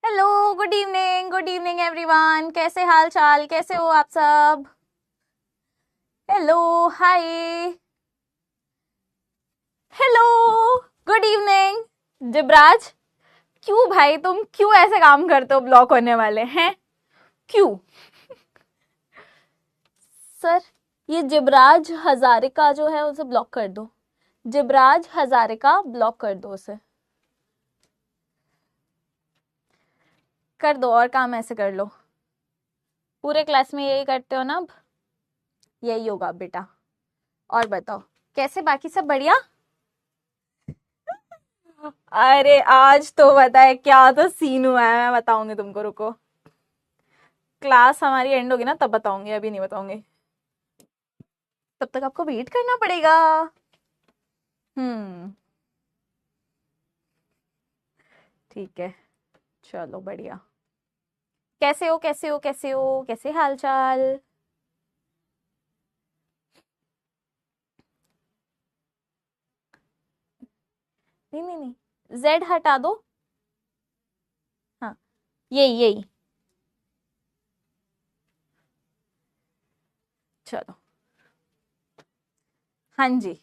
Hello, good evening everyone. कैसे हाल चाल, कैसे हो आप सब? हेलो, हाय, हेलो, गुड इवनिंग जिब्राज। क्यों भाई, तुम क्यों ऐसे काम करते हो ब्लॉक होने वाले हैं? क्यों? सर, ये जिब्राज हजारिका जो है उसे ब्लॉक कर दो। जिब्राज हजारिका, ब्लॉक कर दो उसे। कर दो, और काम ऐसे कर लो। पूरे क्लास में यही करते हो ना अब? यही होगा बेटा। और बताओ, कैसे बाकी सब बढ़िया? अरे आज तो बताए क्या तो सीन हुआ है, मैं बताऊंगी तुमको, रुको। क्लास हमारी एंड होगी ना तब बताऊंगी, अभी नहीं बताऊंगी। तब तक आपको वेट करना पड़ेगा। हम्म। ठीक है, चलो बढ़िया। कैसे हो, कैसे हो, कैसे हो, कैसे हाल चाल? नहीं नहीं नहीं, जेड हटा दो। हाँ, यही यही। चलो, हाँ जी।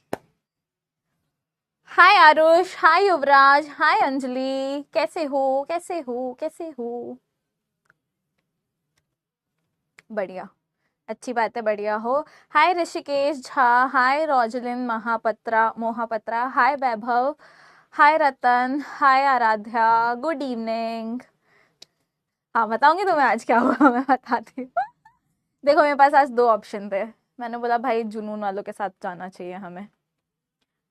हाय आरुष, हाय युवराज, हाय अंजलि, कैसे हो, कैसे हो, कैसे हो? बढ़िया, अच्छी बात है, बढ़िया हो। हाय ऋषिकेश झा, हाय रोजलिन महापत्रा मोहापत्रा, हाय वैभव, हाय रतन, हाय आराध्या, गुड इवनिंग। हाँ, बताऊंगी तुम्हें आज क्या हुआ, मैं बताती हूँ। देखो, मेरे पास आज दो ऑप्शन थे। मैंने बोला भाई जुनून वालों के साथ जाना चाहिए हमें।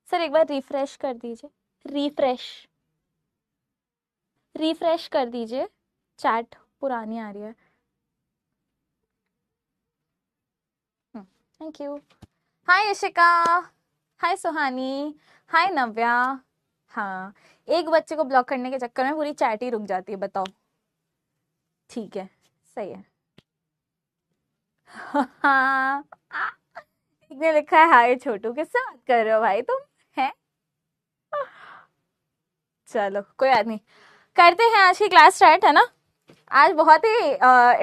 सर एक बार रिफ्रेश कर दीजिए। रिफ्रेश, रिफ्रेश कर दीजिए। चैट पुरानी आ रही है। Thank you. Hi Yashika, hi Suhani, hi Navya. हाँ, एक बच्चे को ब्लॉक करने के चक्कर में पूरी चैट ही रुक जाती है, बताओ। ठीक है, सही है। हाँ, इसने लिखा है हाय छोटू, किससे बात कर रहे हो भाई तुम? हैं? चलो कोई बात नहीं, करते हैं आज की क्लास स्टार्ट, है ना? आज बहुत ही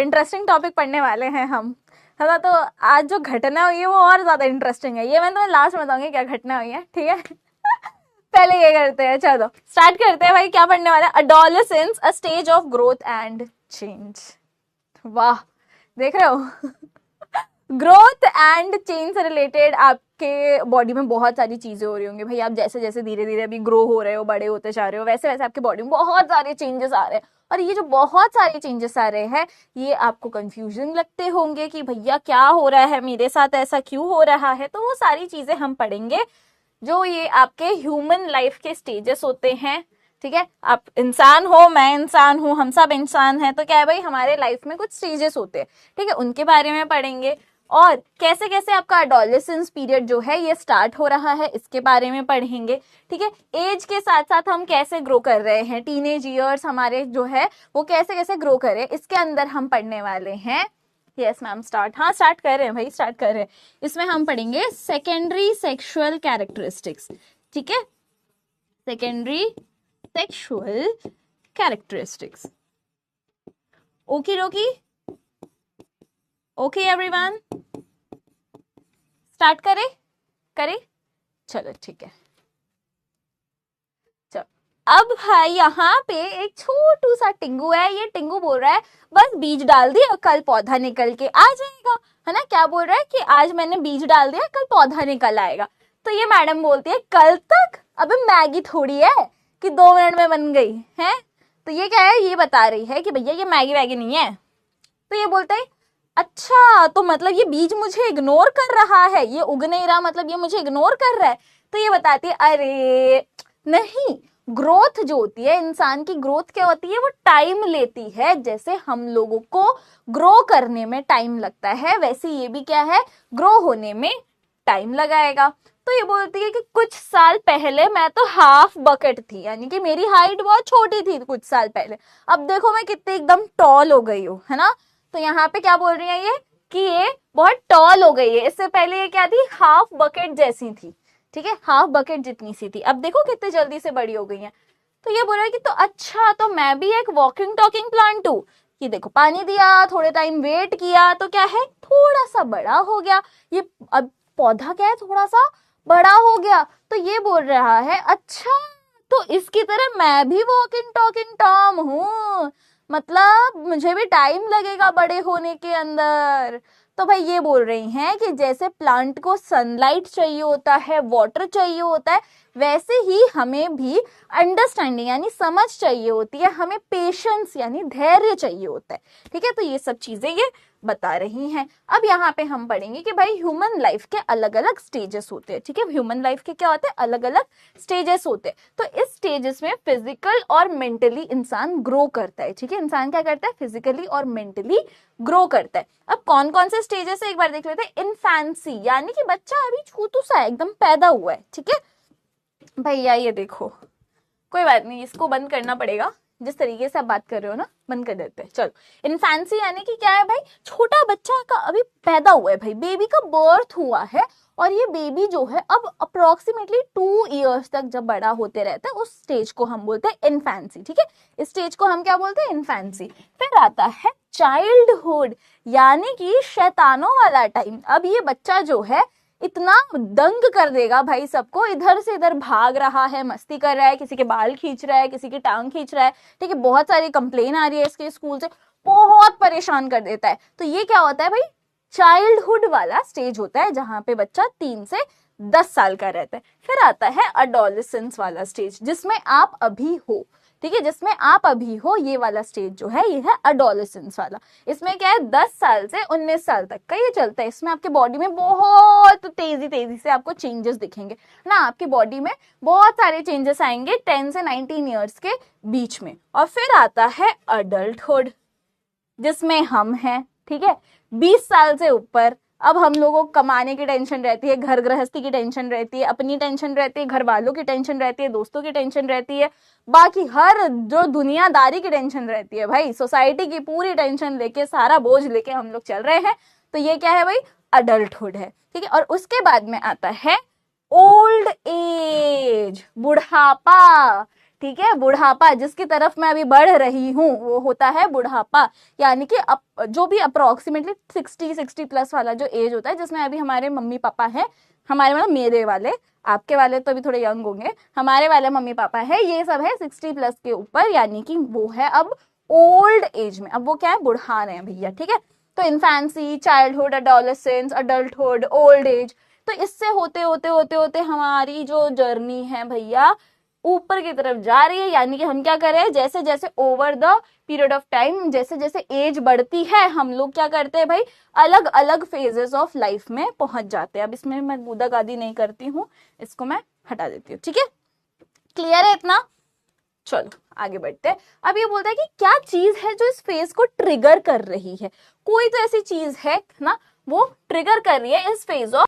इंटरेस्टिंग टॉपिक पढ़ने वाले हैं हम, है ना? तो आज जो घटना हुई है वो और ज्यादा इंटरेस्टिंग है, ये मैं तुम्हें लास्ट में बताऊंगी क्या घटना हुई है, ठीक है? पहले ये करते हैं, चलो स्टार्ट करते हैं भाई। क्या पढ़ने वाला है? Adolescence, a stage of growth and change. वाह, देख रहे हो? ग्रोथ एंड चेंज से रिलेटेड आपके बॉडी में बहुत सारी चीजें हो रही होंगी भाई। आप जैसे जैसे धीरे धीरे अभी ग्रो हो रहे हो, बड़े होते जा रहे हो, वैसे वैसे आपके बॉडी में बहुत सारे चेंजेस आ रहे हैं। और ये जो बहुत सारे चेंजेस आ रहे हैं, ये आपको कंफ्यूजन लगते होंगे कि भैया क्या हो रहा है मेरे साथ, ऐसा क्यों हो रहा है। तो वो सारी चीजें हम पढ़ेंगे, जो ये आपके ह्यूमन लाइफ के स्टेजेस होते हैं। ठीक है, आप इंसान हो, मैं इंसान हूं, हम सब इंसान हैं, तो क्या है भाई, हमारे लाइफ में कुछ स्टेजेस होते हैं। ठीक है, उनके बारे में पढ़ेंगे। और कैसे कैसे आपका एडोलेसेंस पीरियड जो है ये स्टार्ट हो रहा है, इसके बारे में पढ़ेंगे। ठीक है, एज के साथ साथ हम कैसे ग्रो कर रहे हैं, टीनेज ईयर्स हमारे जो है वो कैसे कैसे ग्रो कर रहे हैं, इसके अंदर हम पढ़ने वाले हैं। Yes ma'am, start. हाँ, स्टार्ट कर रहे हैं भाई, स्टार्ट कर रहे हैं। इसमें हम पढ़ेंगे सेकेंडरी सेक्सुअल कैरेक्टरिस्टिक्स। ठीक है, सेकेंडरी सेक्सुअल कैरेक्टरिस्टिक्स। ओके रोकी, ओके एवरीवन, स्टार्ट करें? करें, चलो ठीक है। चलो, अब भाई यहाँ पे एक छोटू सा टिंगू है। ये टिंगू बोल रहा है बस बीज डाल दिया, कल पौधा निकल के आ जाएगा, है ना? क्या बोल रहा है कि आज मैंने बीज डाल दिया, कल पौधा निकल आएगा। तो ये मैडम बोलती है कल तक? अबे मैगी थोड़ी है कि 2 मिनट में बन गई है। तो ये क्या है, ये बता रही है कि भैया ये मैगी वैगी नहीं है। तो ये बोलता है अच्छा, तो मतलब ये बीज मुझे इग्नोर कर रहा है, ये उग नहीं रहा, मतलब ये मुझे इग्नोर कर रहा है। तो ये बताती है अरे नहीं, ग्रोथ जो होती है, इंसान की ग्रोथ क्या होती है, वो टाइम लेती है। जैसे हम लोगों को ग्रो करने में टाइम लगता है, वैसे ये भी क्या है, ग्रो होने में टाइम लगाएगा। तो ये बोलती है कि कुछ साल पहले मैं तो हाफ बकेट थी, यानी कि मेरी हाइट बहुत छोटी थी कुछ साल पहले, अब देखो मैं कितनी एकदम टॉल हो गई हूँ, है ना? तो यहाँ पे क्या बोल रही है ये, कि ये बहुत टॉल हो गई है। इससे पहले ये क्या थी, हाफ बकेट जैसी थी। ठीक है, हाफ बकेट जितनी सी थी, अब देखो कितनी जल्दी से बड़ी हो गई है। तो ये बोल रहा है कि तो अच्छा, तो मैं भी एक वॉकिंग टॉकिंग प्लांट हूँ। ये देखो, पानी दिया, थोड़े टाइम वेट किया, तो क्या है, थोड़ा सा बड़ा हो गया। ये अब पौधा क्या है, थोड़ा सा बड़ा हो गया। तो ये बोल रहा है अच्छा, तो इसकी तरह मैं भी वॉकिंग टॉकिंग टॉम हूँ, मतलब मुझे भी टाइम लगेगा बड़े होने के अंदर। तो भाई ये बोल रही हैं कि जैसे प्लांट को सनलाइट चाहिए होता है, वाटर चाहिए होता है, वैसे ही हमें भी अंडरस्टैंडिंग यानी समझ चाहिए होती है, हमें पेशेंस यानी धैर्य चाहिए होता है। ठीक है, तो ये सब चीजें ये बता रही हैं। अब यहाँ पे हम पढ़ेंगे कि भाई ह्यूमन लाइफ के अलग अलग स्टेजेस होते हैं। ठीक है, ह्यूमन लाइफ के क्या होते हैं, अलग अलग स्टेजेस होते हैं। तो इस स्टेजेस में फिजिकल और मेंटली इंसान ग्रो करता है। ठीक है, इंसान क्या करता है, फिजिकली और मेंटली ग्रो करता है। अब कौन कौन से स्टेजेस है एक बार देख लेते हैं। इन्फेंसी यानी कि बच्चा अभी छोटू सा है, एकदम पैदा हुआ है। ठीक है भैया, ये देखो, कोई बात नहीं, इसको बंद करना पड़ेगा, जिस तरीके से आप बात कर रहे हो ना, बंद कर देते हैं। चलो, इन्फेंसी यानी कि क्या है भाई, छोटा बच्चा का अभी पैदा हुआ है भाई, बेबी का बर्थ हुआ है, और ये बेबी जो है अब अप्रोक्सीमेटली 2 इयर्स तक जब बड़ा होते रहता है, उस स्टेज को हम बोलते हैं इन्फेंसी। ठीक है, इस स्टेज को हम क्या बोलते हैं, इन्फेंसी। फिर आता है चाइल्डहुड यानी कि शैतानों वाला टाइम। अब ये बच्चा जो है इतना दंग कर देगा भाई सबको, इधर से इधर भाग रहा है, मस्ती कर रहा है, किसी के बाल खींच रहा है, किसी की टांग खींच रहा है। ठीक है, बहुत सारी कंप्लेन आ रही है इसके स्कूल से, बहुत परेशान कर देता है। तो ये क्या होता है भाई, चाइल्डहुड वाला स्टेज होता है, जहां पे बच्चा 3 से 10 साल का रहता है। फिर आता है अडोलेसेंस वाला स्टेज, जिसमें आप अभी हो। ठीक है, जिसमें आप अभी हो, ये वाला स्टेज जो है ये है अडोलेसेंस वाला। इसमें क्या है, 10 साल से 19 साल तक का ये चलता है। इसमें आपके बॉडी में बहुत तेजी से आपको चेंजेस दिखेंगे ना, आपकी बॉडी में बहुत सारे चेंजेस आएंगे 10 से 19 ईयर्स के बीच में। और फिर आता है अडल्टहुड, जिसमें हम हैं। ठीक है, 20 साल से ऊपर। अब हम लोगों को कमाने की टेंशन रहती है, घर गृहस्थी की टेंशन रहती है, अपनी टेंशन रहती है, घर वालों की टेंशन रहती है, दोस्तों की टेंशन रहती है, बाकी हर जो दुनियादारी की टेंशन रहती है भाई, सोसाइटी की पूरी टेंशन लेके, सारा बोझ लेके हम लोग चल रहे हैं। तो ये क्या है भाई, अडल्टहुड है। ठीक है, और उसके बाद में आता है ओल्ड एज, बुढ़ापा। ठीक है, बुढ़ापा जिसकी तरफ मैं अभी बढ़ रही हूँ वो होता है बुढ़ापा, यानी कि जो भी अप्रोक्सीमेटली 60 प्लस वाला जो एज होता है, जिसमें अभी हमारे मम्मी पापा हैं, हमारे मतलब मेरे वाले, आपके वाले तो अभी थोड़े यंग होंगे, हमारे वाले मम्मी पापा है, ये सब है 60 प्लस के ऊपर, यानी कि वो है अब ओल्ड एज में। अब वो क्या है, बुढ़ा रहे हैं भैया। ठीक है, तो infancy, childhood, adolescence, adulthood, old age. तो इससे होते होते होते होते हमारी जो जर्नी है भैया ऊपर की तरफ जा रही है। यानी कि हम क्या कर रहे हैं, जैसे जैसे over the period of time, जैसे जैसे एज बढ़ती है, हम लोग क्या करते हैं भाई, अलग अलग फेजेस ऑफ लाइफ में पहुंच जाते हैं। अब इसमें मैं गुदा गादी नहीं करती हूँ, इसको मैं हटा देती हूँ। ठीक है, क्लियर है इतना? चलो आगे बढ़ते हैं। अब ये बोलता है कि क्या चीज है जो इस फेज को ट्रिगर कर रही है। कोई तो ऐसी चीज है ना, वो ट्रिगर कर रही है इस फेज ऑफ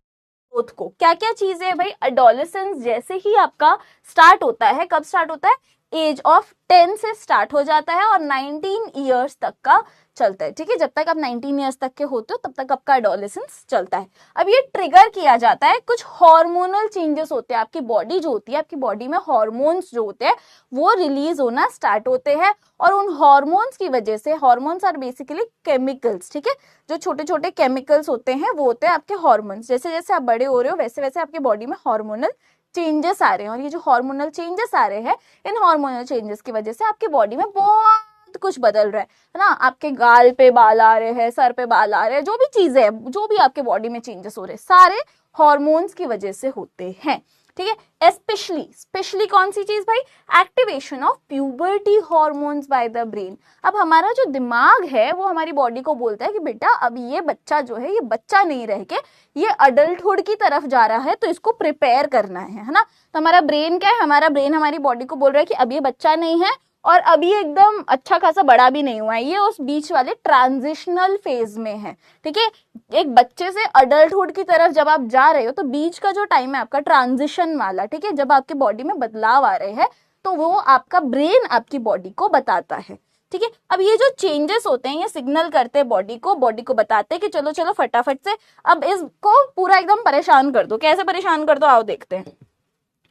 ग्रोथ को। क्या क्या चीजें है भाई, एडोलेसेंस जैसे ही आपका स्टार्ट होता है, कब स्टार्ट होता है, एज ऑफ 10 से स्टार्ट हो जाता है और 19 ईयर्स तक का चलता है। ठीक है, जब तक आप 19 ईयर्स तक के होते हो तब तक आपका एडोलेसेंस चलता है। अब ये ट्रिगर किया जाता है, कुछ हार्मोनल चेंजेस होते हैं, आपकी बॉडी जो होती है, आपकी बॉडी में हार्मोन्स जो होते हैं वो रिलीज होना स्टार्ट होते हैं, और उन हार्मोन्स की वजह से, हार्मोन्स आर बेसिकली केमिकल्स। ठीक है, जो छोटे छोटे केमिकल्स होते हैं वो होते हैं आपके हार्मोन्स। जैसे जैसे आप बड़े हो रहे हो वैसे वैसे आपकी बॉडी में हार्मोनल चेंजेस आ रहे हैं, और ये जो हार्मोनल चेंजेस आ रहे हैं, इन हार्मोनल चेंजेस की वजह से आपकी बॉडी में बहुत कुछ बदल रहा है ना। आपके गाल पे बाल आ रहे हैं, सर पे बाल आ रहे हैं, जो भी चीजें हैं, जो भी आपके बॉडी में चेंजेस हो रहे हैं, सारे हार्मोन्स की वजह से होते हैं। ठीक है, स्पेशली कौन सी चीज भाई, activation of puberty hormones by the brain. अब हमारा जो दिमाग है वो हमारी बॉडी को बोलता है कि बेटा अब ये बच्चा जो है, ये बच्चा नहीं रह के ये अडल्टहुड की तरफ जा रहा है, तो इसको प्रिपेयर करना है ना। तो हमारा ब्रेन क्या है, हमारा ब्रेन हमारी बॉडी को बोल रहा है कि अब ये बच्चा नहीं है और अभी एकदम अच्छा खासा बड़ा भी नहीं हुआ है, ये उस बीच वाले ट्रांजिशनल फेज में है। ठीक है, एक बच्चे से अडल्टहुड की तरफ जब आप जा रहे हो तो बीच का जो टाइम है आपका ट्रांजिशन वाला, ठीक है, जब आपके बॉडी में बदलाव आ रहे हैं तो वो आपका ब्रेन आपकी बॉडी को बताता है। ठीक है, अब ये जो चेंजेस होते हैं ये सिग्नल करते हैं बॉडी को बताते हैं कि चलो चलो फटाफट से अब इसको पूरा एकदम परेशान कर दो। कैसे परेशान कर दो, आओ देखते हैं।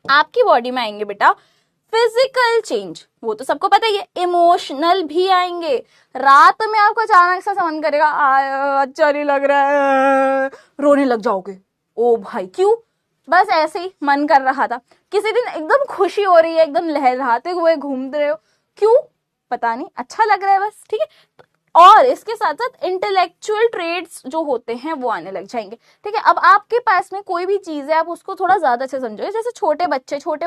आपकी बॉडी में आएंगे बेटा फिजिकल चेंज वो तो सबको पता ही है, इमोशनल भी आएंगे। रात में आपको अचानक सा मन करेगा अच्छा नहीं लग रहा है, रोने लग जाओगे। ओ भाई क्यों? बस ऐसे ही मन कर रहा था। किसी दिन एकदम खुशी हो रही है, एकदम लहराते हुए घूम रहे हो, क्यों? पता नहीं, अच्छा लग रहा है बस, ठीक है। और इसके साथ साथ इंटेलेक्चुअल ट्रेड्स जो होते हैं वो आने लग जाएंगे, ठीक है। अब आपके पास में कोई भी चीज है, आप उसको थोड़ा ज्यादा से समझो। जैसे छोटे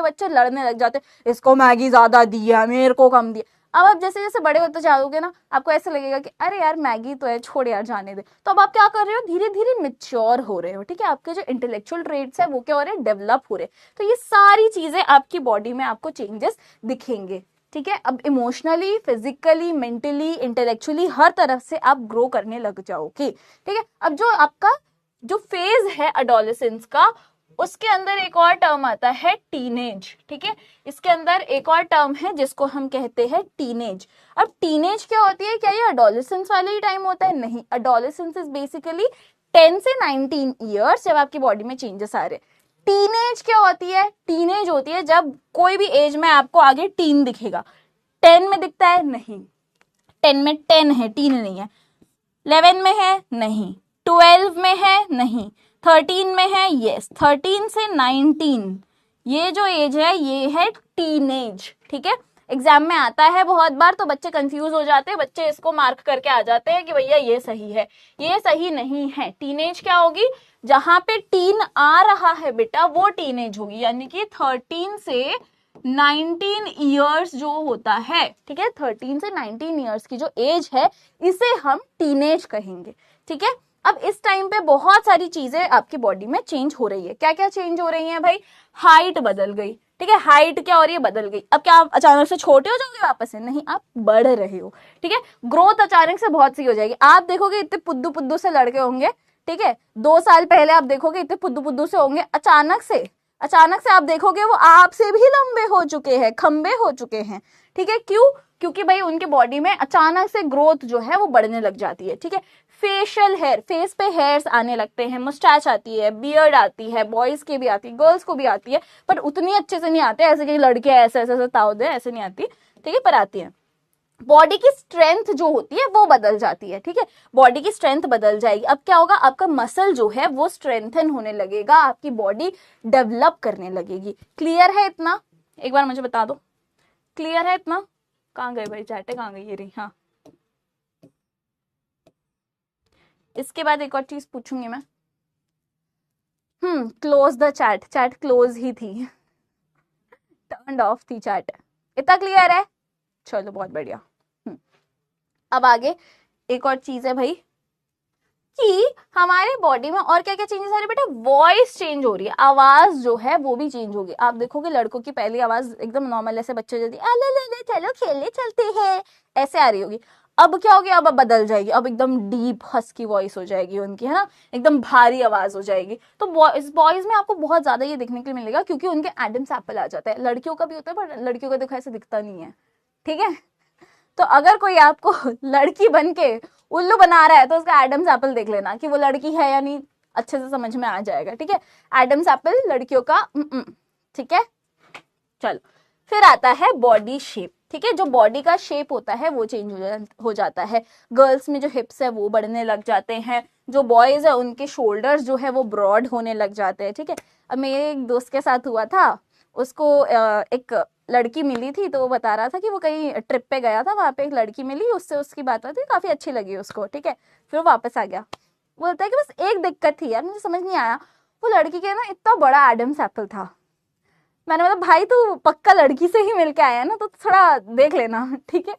बच्चे लड़ने लग जाते, इसको मैगी ज्यादा दिया, मेरे को कम दिया। अब आप जैसे जैसे बड़े होते जाओगे ना, आपको ऐसे लगेगा कि अरे यार मैगी तो है, छोड़ यार जाने दे। तो अब आप क्या कर रहे हो, धीरे धीरे मिच्योर हो रहे हो, ठीक है। आपके जो इंटेलेक्चुअल ट्रेड्स है वो क्या हो रहे हैं, डेवलप हो रहे हैं। तो ये सारी चीजें आपकी बॉडी में आपको चेंजेस दिखेंगे, ठीक है। अब इमोशनली, फिजिकली, मेंटली, इंटेलेक्चुअली हर तरफ से आप ग्रो करने लग जाओगे, ठीक है। अब जो आपका जो फेज है एडोलेसेंस का, उसके अंदर एक और टर्म आता है टीनेज, ठीक है। इसके अंदर एक और टर्म है जिसको हम कहते हैं टीनेज। अब टीनेज क्या होती है? क्या ये एडोलेसेंस वाले ही टाइम होता है? नहीं, एडोलेसेंस इज बेसिकली 10 से 19 ईयर्स जब आपकी बॉडी में चेंजेस आ रहे हैं। टीनेज क्या होती है? टीनेज होती है जब कोई भी एज में आपको आगे टीन दिखेगा। 10 में दिखता है? नहीं, 10 में 10 है, टीन नहीं है। 11 में है? नहीं। 12 में है? नहीं। 13 में है? यस। 13 से 19 ये जो एज है ये है टीनेज, ठीक है। एग्जाम में आता है बहुत बार, तो बच्चे कंफ्यूज हो जाते हैं, बच्चे इसको मार्क करके आ जाते हैं कि भैया ये सही है, ये सही नहीं है। टीनेज क्या होगी? जहां पे टीन आ रहा है बेटा वो टीनेज होगी, यानी कि 13 से 19 ईयर्स जो होता है, ठीक है। 13 से 19 ईयर्स की जो एज है इसे हम टीनेज कहेंगे, ठीक है। अब इस टाइम पे बहुत सारी चीजें आपकी बॉडी में चेंज हो रही है। क्या क्या चेंज हो रही है भाई? हाइट बदल गई, ठीक है। हाइट क्या हो रही है? बदल गई। अब क्या आप अचानक से छोटे हो जाओगे वापस से? नहीं, आप बढ़ रहे हो, ठीक है। ग्रोथ अचानक से बहुत सी हो जाएगी। आप देखोगे इतने पुद्दू पुद्दू से लड़के होंगे, ठीक है। 2 साल पहले आप देखोगे इतने पुद्दू पुद्दू से होंगे, अचानक से आप देखोगे वो आपसे भी लंबे हो चुके हैं, खंबे हो चुके हैं, ठीक है। क्यों? क्योंकि भाई उनके बॉडी में अचानक से ग्रोथ जो है वो बढ़ने लग जाती है, ठीक है। फेशियल हेयर, फेस पे हेयर्स आने लगते हैं, मुस्टैच आती है, बियर्ड आती है, बॉयज की भी आती है, गर्ल्स को भी आती है, पर उतनी अच्छे से नहीं आते, ऐसे कि लड़के ऐसे ऐसे ताव दे, ऐसे नहीं आती, ठीक है, पर आती है। बॉडी की स्ट्रेंथ जो होती है वो बदल जाती है, ठीक है। बॉडी की स्ट्रेंथ बदल जाएगी। अब क्या होगा? आपका मसल जो है वो स्ट्रेंथन होने लगेगा, आपकी बॉडी डेवलप करने लगेगी। क्लियर है इतना? एक बार मुझे बता दो, क्लियर है इतना? कहाँ गए भाई चैटे, कहाँ गई? ये रही। हाँ, इसके बाद एक और चीज पूछूंगी मैं। Close the chat. Chat close ही थी, टर्न ऑफ थी चैट। इतना क्लियर है? चलो बहुत बढ़िया। अब आगे एक और चीज है भाई कि हमारे बॉडी में और क्या क्या चेंजेस आ रही है बेटा? वॉइस चेंज हो रही है, आवाज जो है वो भी चेंज होगी। आप देखोगे लड़कों की पहली आवाज एकदम नॉर्मल ऐसे बच्चे जैसी, अले चलो खेलने चलते हैं, ऐसे आ रही होगी। अब क्या हो गया? अब बदल जाएगी, अब एकदम डीप हस्की वॉइस हो जाएगी उनकी, है ना, एकदम भारी आवाज हो जाएगी। तो बॉयज में आपको बहुत ज्यादा ये देखने के लिए मिलेगा, क्योंकि उनके एडम्स एप्पल आ जाता है। लड़कियों का भी होता है पर लड़कियों का देखो ऐसे दिखता नहीं है, ठीक है। तो अगर कोई आपको लड़की बन के उल्लू बना रहा है तो उसका एडम्स एप्पल देख लेना कि वो लड़की है या नहीं, अच्छे से समझ में आ जाएगा, ठीक है। एडम्स एप्पल लड़कियों का, ठीक है। चलो, फिर आता है बॉडी शेप, ठीक है। जो बॉडी का शेप होता है वो चेंज हो जाता है। गर्ल्स में जो हिप्स है वो बढ़ने लग जाते हैं, जो बॉयज है उनके शोल्डर्स जो है वो ब्रॉड होने लग जाते हैं, ठीक है। अब मेरे एक दोस्त के साथ हुआ था, उसको एक लड़की मिली थी, तो वो बता रहा था कि वो कहीं ट्रिप पे गया था, वहां पे एक लड़की मिली, उससे उसकी बात हुई थी, काफी अच्छी लगी उसको, ठीक है। फिर वो वापस आ गया, बोलता है कि बस एक दिक्कत थी यार, मुझे समझ नहीं आया, वो लड़की के ना इतना बड़ा एडम्स एप्पल था। मैंने बोला भाई तू पक्का लड़की से ही मिलके आया ना, तो थोड़ा देख लेना, ठीक है।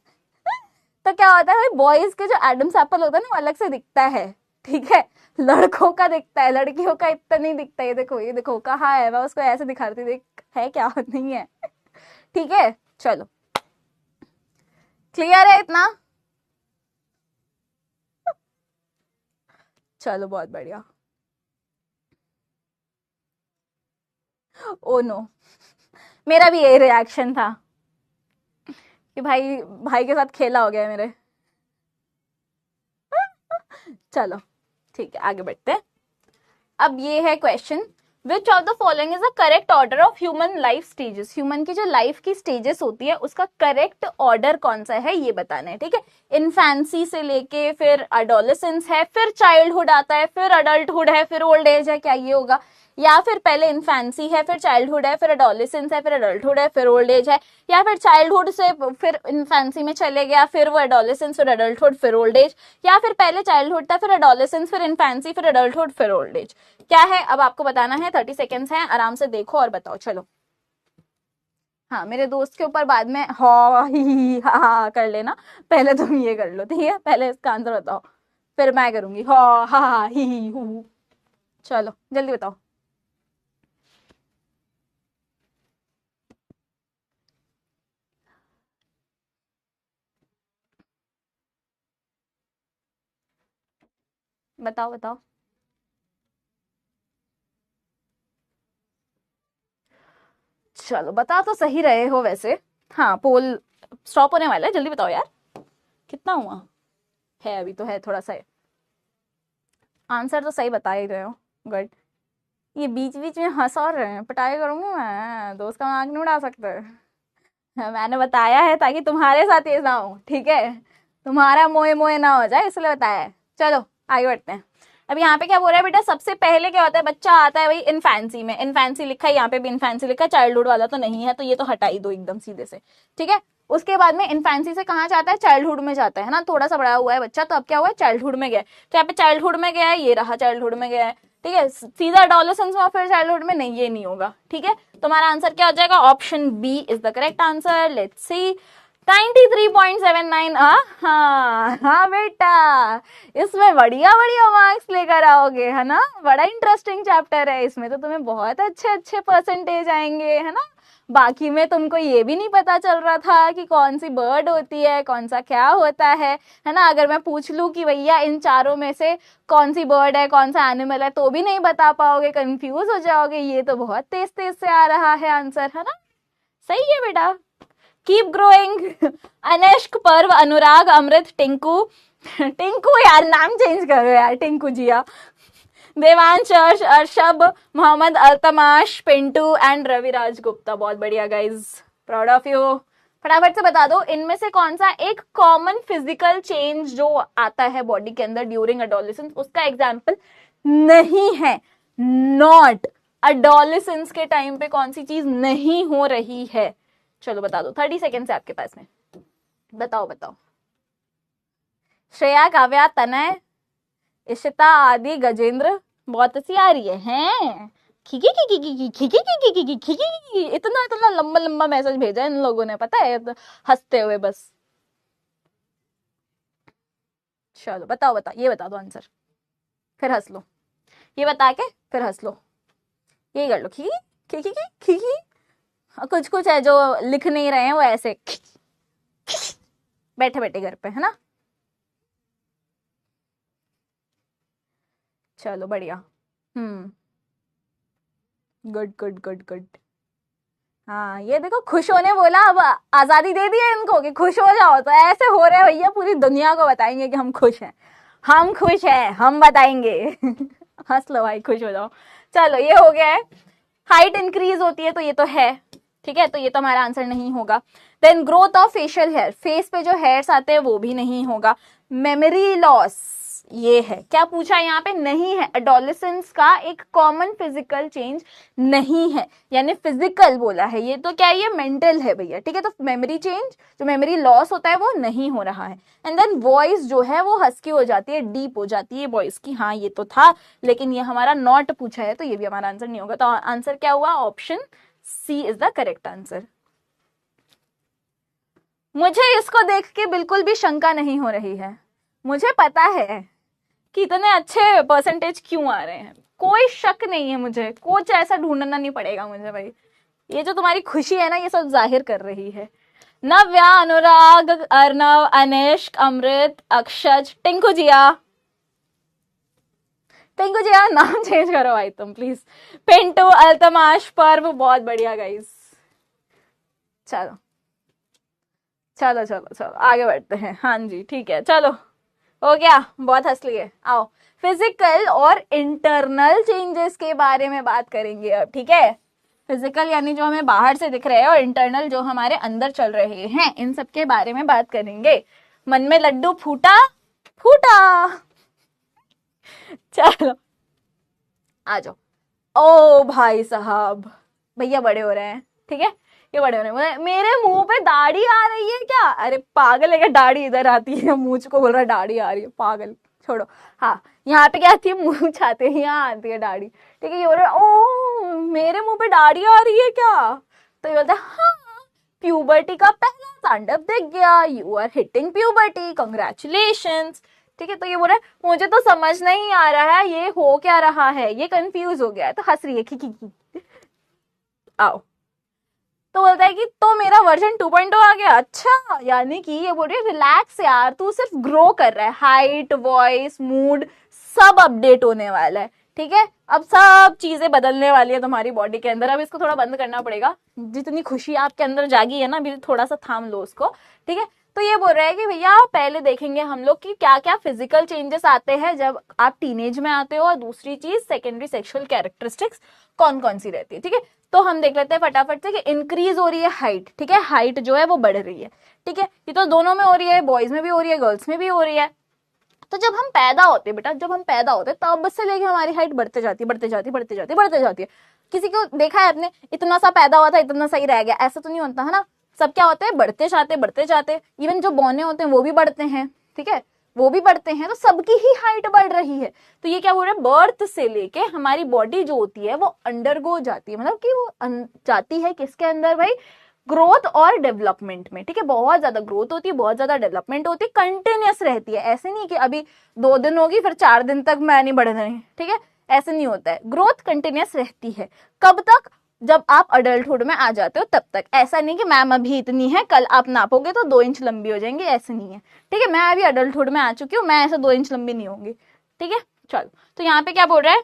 तो क्या होता है भाई, बॉयज के जो एडम्स एप्पल होता है ना वो अलग से दिखता है, ठीक है। लड़कों का दिखता है, लड़कियों का इतना नहीं दिखता। ये देखो कहाँ है, मैं उसको ऐसे दिखाती, देख है क्या, नहीं है, ठीक है। चलो, क्लियर है इतना? चलो बहुत बढ़िया। ओ नो, मेरा भी यही रिएक्शन था कि भाई भाई के साथ खेला हो गया मेरे। चलो ठीक है, आगे बढ़ते हैं। अब ये है question, which of the following is the correct order of human life stages, human की जो लाइफ की स्टेजेस होती है उसका करेक्ट ऑर्डर कौन सा है ये बताना है, ठीक है। इन्फेंसी से लेके फिर अडोलेसेंस है, फिर चाइल्डहुड आता है, फिर अडल्टहुड है, फिर ओल्ड एज है, क्या ये होगा? या फिर पहले इन्फेंसी है, फिर चाइल्डहुड है, फिर अडोलेसेंस है, फिर अडल्टहुड है, फिर ओल्ड एज है, या फिर चाइल्डहुड से फिर इन्फेंसी में चले गया, फिर वो अडोलेसेंस, फिर अडल्टहुड, फिर ओल्ड एज, या फिर पहले चाइल्डहुड था, फिर अडोलेसेंस, फिर इन्फेंसी, फिर अडल्टहुड, फिर ओल्ड एज। क्या है अब आपको बताना है, 30 सेकेंड्स हैं, आराम से देखो और बताओ। चलो हाँ, मेरे दोस्त के ऊपर बाद में हा ही हा कर लेना, पहले तुम ये कर लो, ठीक है? पहले इसका आंसर बताओ, फिर मैं करूंगी हा ही हू। चलो जल्दी बताओ। बताओ बताओ। चलो बता तो सही रहे हो वैसे। हाँ, पोल स्टॉप होने वाला है, जल्दी बताओ यार, कितना हुआ है? अभी तो है थोड़ा सा। आंसर तो सही बता ही रहे हो, गुड। ये बीच बीच में हंस और रहे हैं, पिटाई करूंगी मैं, दोस्त का मजाक नहीं उड़ा सकते। मैंने बताया है ताकि तुम्हारे साथ ये ना हो, ठीक है? तुम्हारा मोए मोए ना हो जाए, इसलिए बताया है। चलो आगे बढ़ते हैं। अब यहाँ पे क्या बोल रहा है बेटा, सबसे पहले क्या होता है, बच्चा आता है भाई इनफैंसी में, इनफैंसी लिखा है यहाँ पे भी, इनफैंसी लिखा है, चाइल्डहुड वाला तो नहीं है, तो ये तो हटा ही दो एकदम सीधे से, ठीक है। उसके बाद में इनफैंसी से कहाँ जाता है, चाइल्डहुड में जाता है ना, थोड़ा सा बड़ा हुआ है बच्चा, तो अब क्या हुआ है, चाइल्डहुड में गया। तो यहाँ पे चाइल्डहुड में गया है, ये रहा चाइल्डहुड में गया है, ठीक है। सीधा एडोलेसेंस में फिर चाइल्डहुड में नहीं, ये नहीं होगा, ठीक है। तुम्हारा आंसर क्या हो जाएगा, option B is the correct answer. Let's see 93.79। हाँ हाँ बेटा, इसमें बढ़िया बढ़िया मार्क्स लेकर आओगे, है ना? बड़ा इंटरेस्टिंग चैप्टर है, इसमें तो तुम्हें बहुत अच्छे अच्छे परसेंटेज आएंगे, है ना? बाकी में तुमको ये भी नहीं पता चल रहा था कि कौन सी बर्ड होती है, कौन सा क्या होता है ना? अगर मैं पूछ लूं कि भैया इन चारों में से कौन सी बर्ड है, कौन सा एनिमल है, तो भी नहीं बता पाओगे, कंफ्यूज हो जाओगे। ये तो बहुत तेज तेज से आ रहा है आंसर, है ना? सही है बेटा, कीप ग्रोइंग। अनश्क, पर्व, अनुराग, अमृत, टिंकू, टिंकू यार नाम चेंज करो यार, टिंकू जिया, देवांश, अर्शब, मोहम्मद अल्तमाश, पिंटू एंड रविराज गुप्ता। बहुत बढ़िया गाइज, प्राउड ऑफ यू। फटाफट से बता दो, इनमें से कौन सा एक कॉमन फिजिकल चेंज जो आता है बॉडी के अंदर ड्यूरिंग अडोलेसेंस, उसका एग्जाम्पल नहीं है। नॉट अडोलेसेंस के टाइम पे कौन सी चीज नहीं हो रही है? चलो बता दो, 30 सेकेंड है आपके पास में, बताओ बताओ। श्रेया, काव्या, तनय, इशिता, आदि, गजेंद्र। बहुत अच्छी आ रही है, हैं? खिकी खिकी खिकी खिकी खिकी खिकी खिकी, इतना इतना लंबा लंबा मैसेज भेजा इन लोगों ने, पता है, हंसते हुए बस। चलो बताओ बताओ, ये बता दो आंसर, फिर हंस लो, ये बता के फिर हंस लो, ये कर लो, खिकी खिकी खिकी। कुछ कुछ है जो लिख नहीं रहे हैं, वो ऐसे बैठे बैठे घर पे, है ना? चलो बढ़िया। Good good good good. हाँ ये देखो, खुश होने बोला, अब आजादी दे दी है इनको कि खुश हो जाओ, तो ऐसे हो रहे भैया, पूरी दुनिया को बताएंगे कि हम खुश हैं, हम खुश हैं, हम बताएंगे। हंस लो भाई, खुश हो जाओ। चलो ये हो गया है। हाइट इंक्रीज होती है तो ये तो है, ठीक है, तो ये तो हमारा आंसर नहीं होगा। Then growth of facial hair, face पे जो हेयर्स आते हैं वो भी नहीं होगा। मेमोरी लॉस, ये है, क्या पूछा यहाँ पे, नहीं है। एडोलेसेंस का एक कॉमन फिजिकल चेंज नहीं है, यानी फिजिकल बोला है, ये तो क्या है, ये मेंटल है भैया, ठीक है। तो मेमोरी चेंज, जो मेमोरी लॉस होता है वो नहीं हो रहा है। एंड देन वॉइस जो है वो हस्की हो जाती है, डीप हो जाती है वॉइस की, हाँ ये तो था, लेकिन ये हमारा नॉट पूछा है, तो ये भी हमारा आंसर नहीं होगा। तो आंसर क्या हुआ, option C is the correct answer. मुझे इसको देख के बिल्कुल भी शंका नहीं हो रही है, मुझे पता है कि इतने अच्छे परसेंटेज क्यों आ रहे हैं, कोई शक नहीं है मुझे, कुछ ऐसा ढूंढना नहीं पड़ेगा मुझे भाई। ये जो तुम्हारी खुशी है ना, ये सब जाहिर कर रही है। नव्या, अनुराग, अर्नव, अनिश्क, अमृत, अक्षज, टिंकू जिया, टिंकू जिया नाम चेंज करो भाई तुम प्लीज। पिंटू, अल्तमाश, पर्व। बहुत बढ़िया गाइस, चलो चलो चलो चलो आगे बढ़ते हैं। हाँ जी ठीक है, चलो हो गया, बहुत हंस लिए। आओ फिजिकल और इंटरनल चेंजेस के बारे में बात करेंगे अब, ठीक है। फिजिकल यानी जो हमें बाहर से दिख रहे हैं और इंटरनल जो हमारे अंदर चल रहे हैं, इन सब के बारे में बात करेंगे। मन में लड्डू फूटा फूटा। चलो आ जाओ। ओ भाई साहब, भैया बड़े हो रहे हैं, ठीक है, ये बड़े हो रहे हैं। मेरे मुंह पे दाढ़ी आ रही है क्या? अरे पागल है क्या, दाढ़ी इधर आती है, मुंह को बोल रहा है दाढ़ी आ रही है, पागल, छोड़ो। हाँ, यहाँ पे क्या आती है, मुंह छाते हैं, यहाँ आती है दाढ़ी, ठीक है। ये बोल रहा है ओ मेरे मुंह पे दाढ़ी आ रही है क्या? तो ये बोलता है हाँ, प्यूबर्टी का पहला तांडव दिख गया, you are hitting puberty, congratulations, ठीक है। तो ये बोल रहा है मुझे तो समझ नहीं आ रहा है ये हो क्या रहा है, ये कंफ्यूज हो गया है, तो हंस रही है की। आओ, तो बोलता है कि तो मेरा वर्जन 2.0 आ गया। अच्छा, यानी कि ये बोल रही है रिलैक्स यार, तू सिर्फ ग्रो कर रहा है, हाइट, वॉइस, मूड सब अपडेट होने वाला है, ठीक है। अब सब चीजें बदलने वाली है तुम्हारी बॉडी के अंदर। अब इसको थोड़ा बंद करना पड़ेगा, जितनी खुशी आपके अंदर जागी है ना, अभी थोड़ा सा थाम लो उसको, ठीक है। तो ये बोल रहा है कि भैया पहले देखेंगे हम लोग कि क्या क्या फिजिकल चेंजेस आते हैं जब आप टीनेज में आते हो, और दूसरी चीज सेकेंडरी सेक्सुअल कैरेक्टरिस्टिक्स कौन कौन सी रहती है, ठीक है। तो हम देख लेते हैं फटाफट से कि इंक्रीज हो रही है हाइट, ठीक है, हाइट जो है वो बढ़ रही है, ठीक है। ये तो दोनों में हो रही है, बॉयज में भी हो रही है, गर्ल्स में भी हो रही है। तो जब हम पैदा होते हैं बेटा, जब हम पैदा होते हैं तब से लेके हमारी हाइट बढ़ते जाती है, बढ़ते जाती है, बढ़ते जाती है, बढ़ते जाती है। किसी को देखा है आपने, इतना सा पैदा हुआ था, इतना सा ही रह गया, ऐसा तो नहीं होता है ना। सब क्या होते हैं, बढ़ते जाते बढ़ते जाते। इवन जो बौने होते हैं वो भी बढ़ते हैं, ठीक है, वो भी बढ़ते हैं, तो सबकी ही हाइट बढ़ रही है। तो ये क्या बोल रहे हैं, बर्थ से लेके हमारी बॉडी जो होती है वो अंडरगो जाती है, मतलब कि वो जाती है किसके अंदर भाई, ग्रोथ और डेवलपमेंट में, ठीक है। बहुत ज्यादा ग्रोथ होती है, बहुत ज्यादा डेवलपमेंट होती है, कंटिन्यूअस रहती है। ऐसे नहीं कि अभी 2 दिन होगी फिर 4 दिन तक मैं नहीं बढ़ रही, ठीक है, ऐसे नहीं होता है। ग्रोथ कंटिन्यूअस रहती है। कब तक, जब आप अडल्टहुड में आ जाते हो तब तक। ऐसा नहीं कि मैम अभी इतनी है, कल आप नापोगे तो 2 इंच लंबी हो जाएंगी, ऐसे नहीं है, ठीक है। मैं अभी अडल्टहुड में आ चुकी हूँ, मैं ऐसे 2 इंच लंबी नहीं होंगी, ठीक है। चलो, तो यहाँ पे क्या बोल रहा है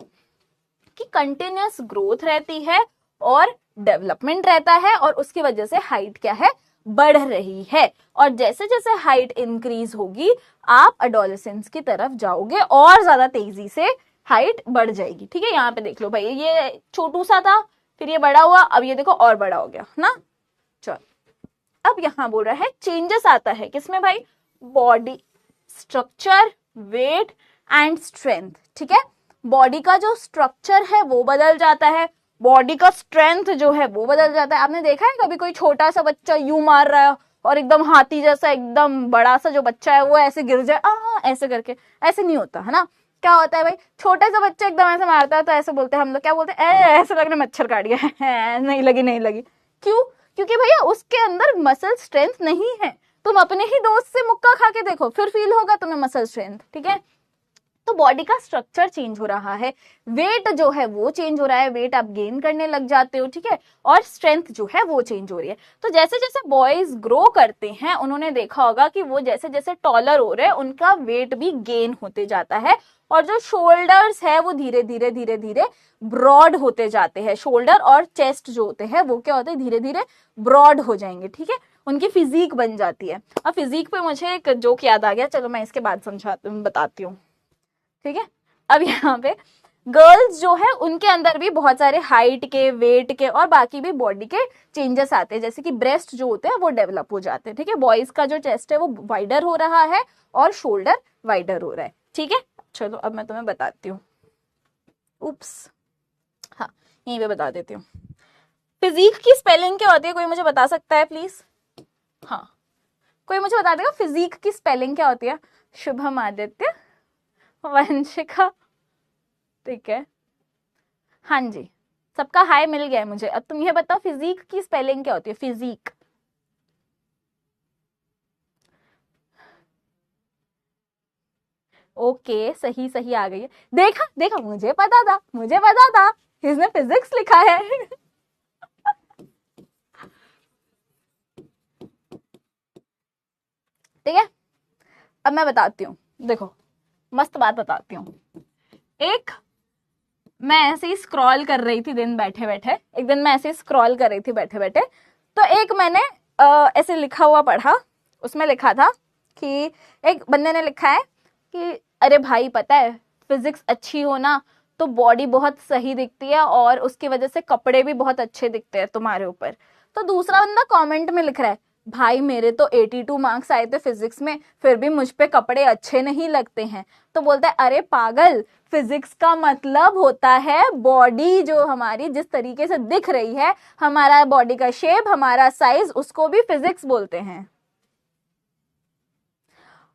कि कंटिन्यूअस ग्रोथ रहती है और डेवलपमेंट रहता है, और उसकी वजह से हाइट क्या है, बढ़ रही है। और जैसे जैसे हाइट इंक्रीज होगी आप एडोलेसेंस की तरफ जाओगे और ज्यादा तेजी से हाइट बढ़ जाएगी, ठीक है। यहाँ पे देख लो भाई, ये छोटू सा था, फिर ये बड़ा हुआ, अब ये देखो और बड़ा हो गया ना। चलो, अब यहाँ बोल रहा है चेंजेस आता है किसमें भाई, body structure, weight and strength, ठीक है। बॉडी का जो स्ट्रक्चर है वो बदल जाता है, बॉडी का स्ट्रेंथ जो है वो बदल जाता है। आपने देखा है कभी कोई छोटा सा बच्चा यूं मार रहा है और एकदम हाथी जैसा एकदम बड़ा सा जो बच्चा है वो ऐसे गिर जाए ऐसे करके, ऐसे नहीं होता है ना। क्या होता है भाई, छोटा सा बच्चा एकदम ऐसे मारता है तो ऐसे बोलते हैं हम लोग, क्या बोलते हैं, ऐसे लग रहा है मच्छर काट गया नहीं लगी नहीं लगी। क्यों? क्योंकि भैया उसके अंदर मसल स्ट्रेंथ नहीं है। तुम अपने ही दोस्त से मुक्का खा के देखो, फिर फील होगा तुम्हें मसल स्ट्रेंथ, ठीक है। तो बॉडी का स्ट्रक्चर चेंज हो रहा है, वेट जो है वो चेंज हो रहा है, वेट आप गेन करने लग जाते हो, ठीक है, और स्ट्रेंथ जो है वो चेंज हो रही है। तो जैसे जैसे बॉयज ग्रो करते हैं, उन्होंने देखा होगा कि वो जैसे जैसे टॉलर हो रहे हैं उनका वेट भी गेन होते जाता है, और जो शोल्डर्स है वो धीरे धीरे धीरे धीरे ब्रॉड होते जाते हैं। शोल्डर और चेस्ट जो होते हैं वो क्या होते हैं, धीरे धीरे ब्रॉड हो जाएंगे, ठीक है, उनकी फिजिक बन जाती है। और फिजिक पे मुझे एक जोक याद आ गया, चलो मैं इसके बाद बताती हूँ, ठीक है। अब यहाँ पे गर्ल्स जो है उनके अंदर भी बहुत सारे हाइट के, वेट के और बाकी भी बॉडी के चेंजेस आते हैं, जैसे कि ब्रेस्ट जो होते हैं वो डेवलप हो जाते हैं, ठीक है। बॉयज का जो चेस्ट है वो वाइडर हो रहा है और शोल्डर वाइडर हो रहा है, ठीक है। चलो अब मैं तुम्हें बताती हूँ, उप्स, हाँ यहीं पे बता देती हूँ। फिजिक की स्पेलिंग क्या होती है, कोई मुझे बता सकता है प्लीज? हाँ, कोई मुझे बता देगा फिजिक की स्पेलिंग क्या होती है? शुभम आदित्य, वंशिका, ठीक है, हाँ जी, सबका हाय मिल गया है मुझे। अब तुम ये बताओ फिजिक की स्पेलिंग क्या होती है, फिजिक? ओके, सही सही आ गई है, देखा देखा, मुझे पता था, मुझे पता था, इसने फिजिक्स लिखा है ठीक है। अब मैं बताती हूँ, देखो मस्त बात बताती हूँ। एक मैं ऐसे ही स्क्रॉल कर रही थी दिन बैठे बैठे, एक दिन मैं ऐसे ही स्क्रॉल कर रही थी बैठे बैठे, तो एक मैंने ऐसे लिखा हुआ पढ़ा, उसमें लिखा था कि एक बंदे ने लिखा है कि अरे भाई पता है फिजिक्स अच्छी हो ना तो बॉडी बहुत सही दिखती है और उसकी वजह से कपड़े भी बहुत अच्छे दिखते हैं तुम्हारे ऊपर। तो दूसरा बंदा कमेंट में लिख रहा है, भाई मेरे तो 82 मार्क्स आए थे फिजिक्स में, फिर भी मुझ पे कपड़े अच्छे नहीं लगते हैं। तो बोलता है, अरे पागल, फिजिक्स का मतलब होता है बॉडी जो हमारी जिस तरीके से दिख रही है, हमारा बॉडी का शेप, हमारा साइज, उसको भी फिजिक्स बोलते हैं।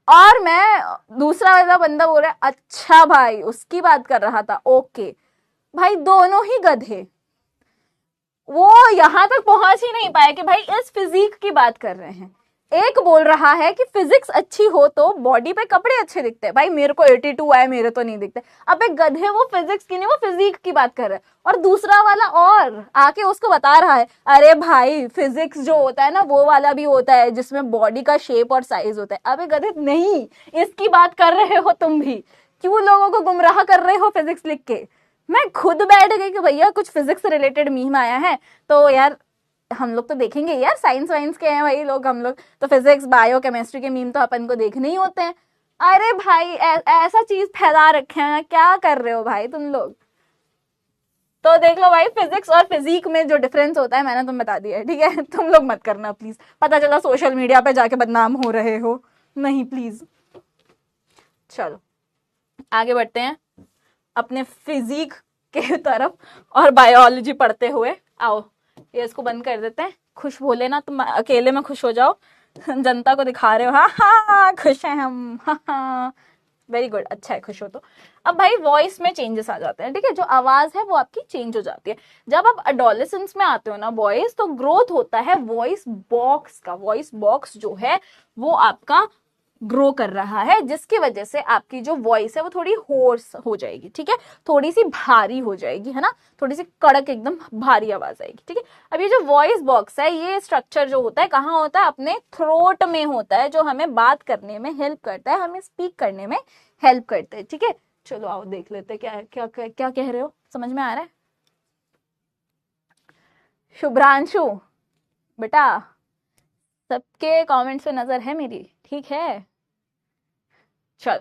और मैं दूसरा वाला बंदा बोल रहा है, अच्छा भाई उसकी बात कर रहा था, ओके। भाई दोनों ही गधे, वो यहां तक पहुंच ही नहीं पाए कि भाई इस फिजिक की बात कर रहे हैं। एक बोल रहा है कि फिजिक्स अच्छी हो तो बॉडी पे कपड़े अच्छे दिखते हैं, भाई मेरे को 82 आए, मेरे तो नहीं दिखते। अब एक गधे वो फिजिक्स की नहीं, वो फिजिक की बात कर रहा है। और दूसरा वाला और आके उसको बता रहा है, अरे भाई फिजिक्स जो होता है ना वो वाला भी होता है जिसमें बॉडी का शेप और साइज होता है। अबे गधे, नहीं, इसकी बात कर रहे हो तुम भी, क्यों लोगों को गुमराह कर रहे हो फिजिक्स लिख के। मैं खुद बैठ गई कि भैया कुछ फिजिक्स से रिलेटेड मीम आया है तो यार हम लोग तो देखेंगे यार, साइंस वाइंस के हैं भाई लोग, हम लोग तो फिजिक्स बायो केमिस्ट्री के मीम तो अपन को देखने ही होते हैं। अरे भाई ऐसा चीज फैला रखे हैं, क्या कर रहे हो भाई तुम लोग। तो देख लो भाई, फिजिक्स और फिजिक में जो डिफरेंस होता है मैंने तुम बता दिया है, ठीक है। तुम लोग मत करना प्लीज, पता चला सोशल मीडिया पे जाके बदनाम हो रहे हो, नहीं प्लीज। चलो आगे बढ़ते हैं अपने फिजिक के तरफ और बायोलॉजी पढ़ते हुए। आओ ये इसको बंद कर देते हैं, खुश बोले ना, तुम अकेले में खुश हो जाओ, जनता को दिखा रहे हो, हाँ हाँ खुश हैं हम, हाँ हाँ वेरी गुड, अच्छा है खुश हो तो। अब भाई वॉइस में चेंजेस आ जाते हैं, ठीक है, जो आवाज है वो आपकी चेंज हो जाती है। जब आप एडोलेसेंस में आते हो ना बॉयज, तो ग्रोथ होता है वॉइस बॉक्स का। वॉइस बॉक्स जो है वो आपका ग्रो कर रहा है, जिसकी वजह से आपकी जो वॉइस है वो थोड़ी होर्स हो जाएगी, ठीक है, थोड़ी सी भारी हो जाएगी, है ना, थोड़ी सी कड़क एकदम भारी आवाज आएगी, ठीक है। अब ये जो वॉइस बॉक्स है, ये स्ट्रक्चर जो होता है कहाँ होता है, अपने थ्रोट में होता है, जो हमें बात करने में हेल्प करता है, हमें स्पीक करने में हेल्प करता है, ठीक है। चलो आओ देख लेते क्या क्या क्या, क्या कह रहे हो, समझ में आ रहा है। शुभ्रांशु बेटा, सबके कमेंट्स पे नजर है मेरी, ठीक है। चल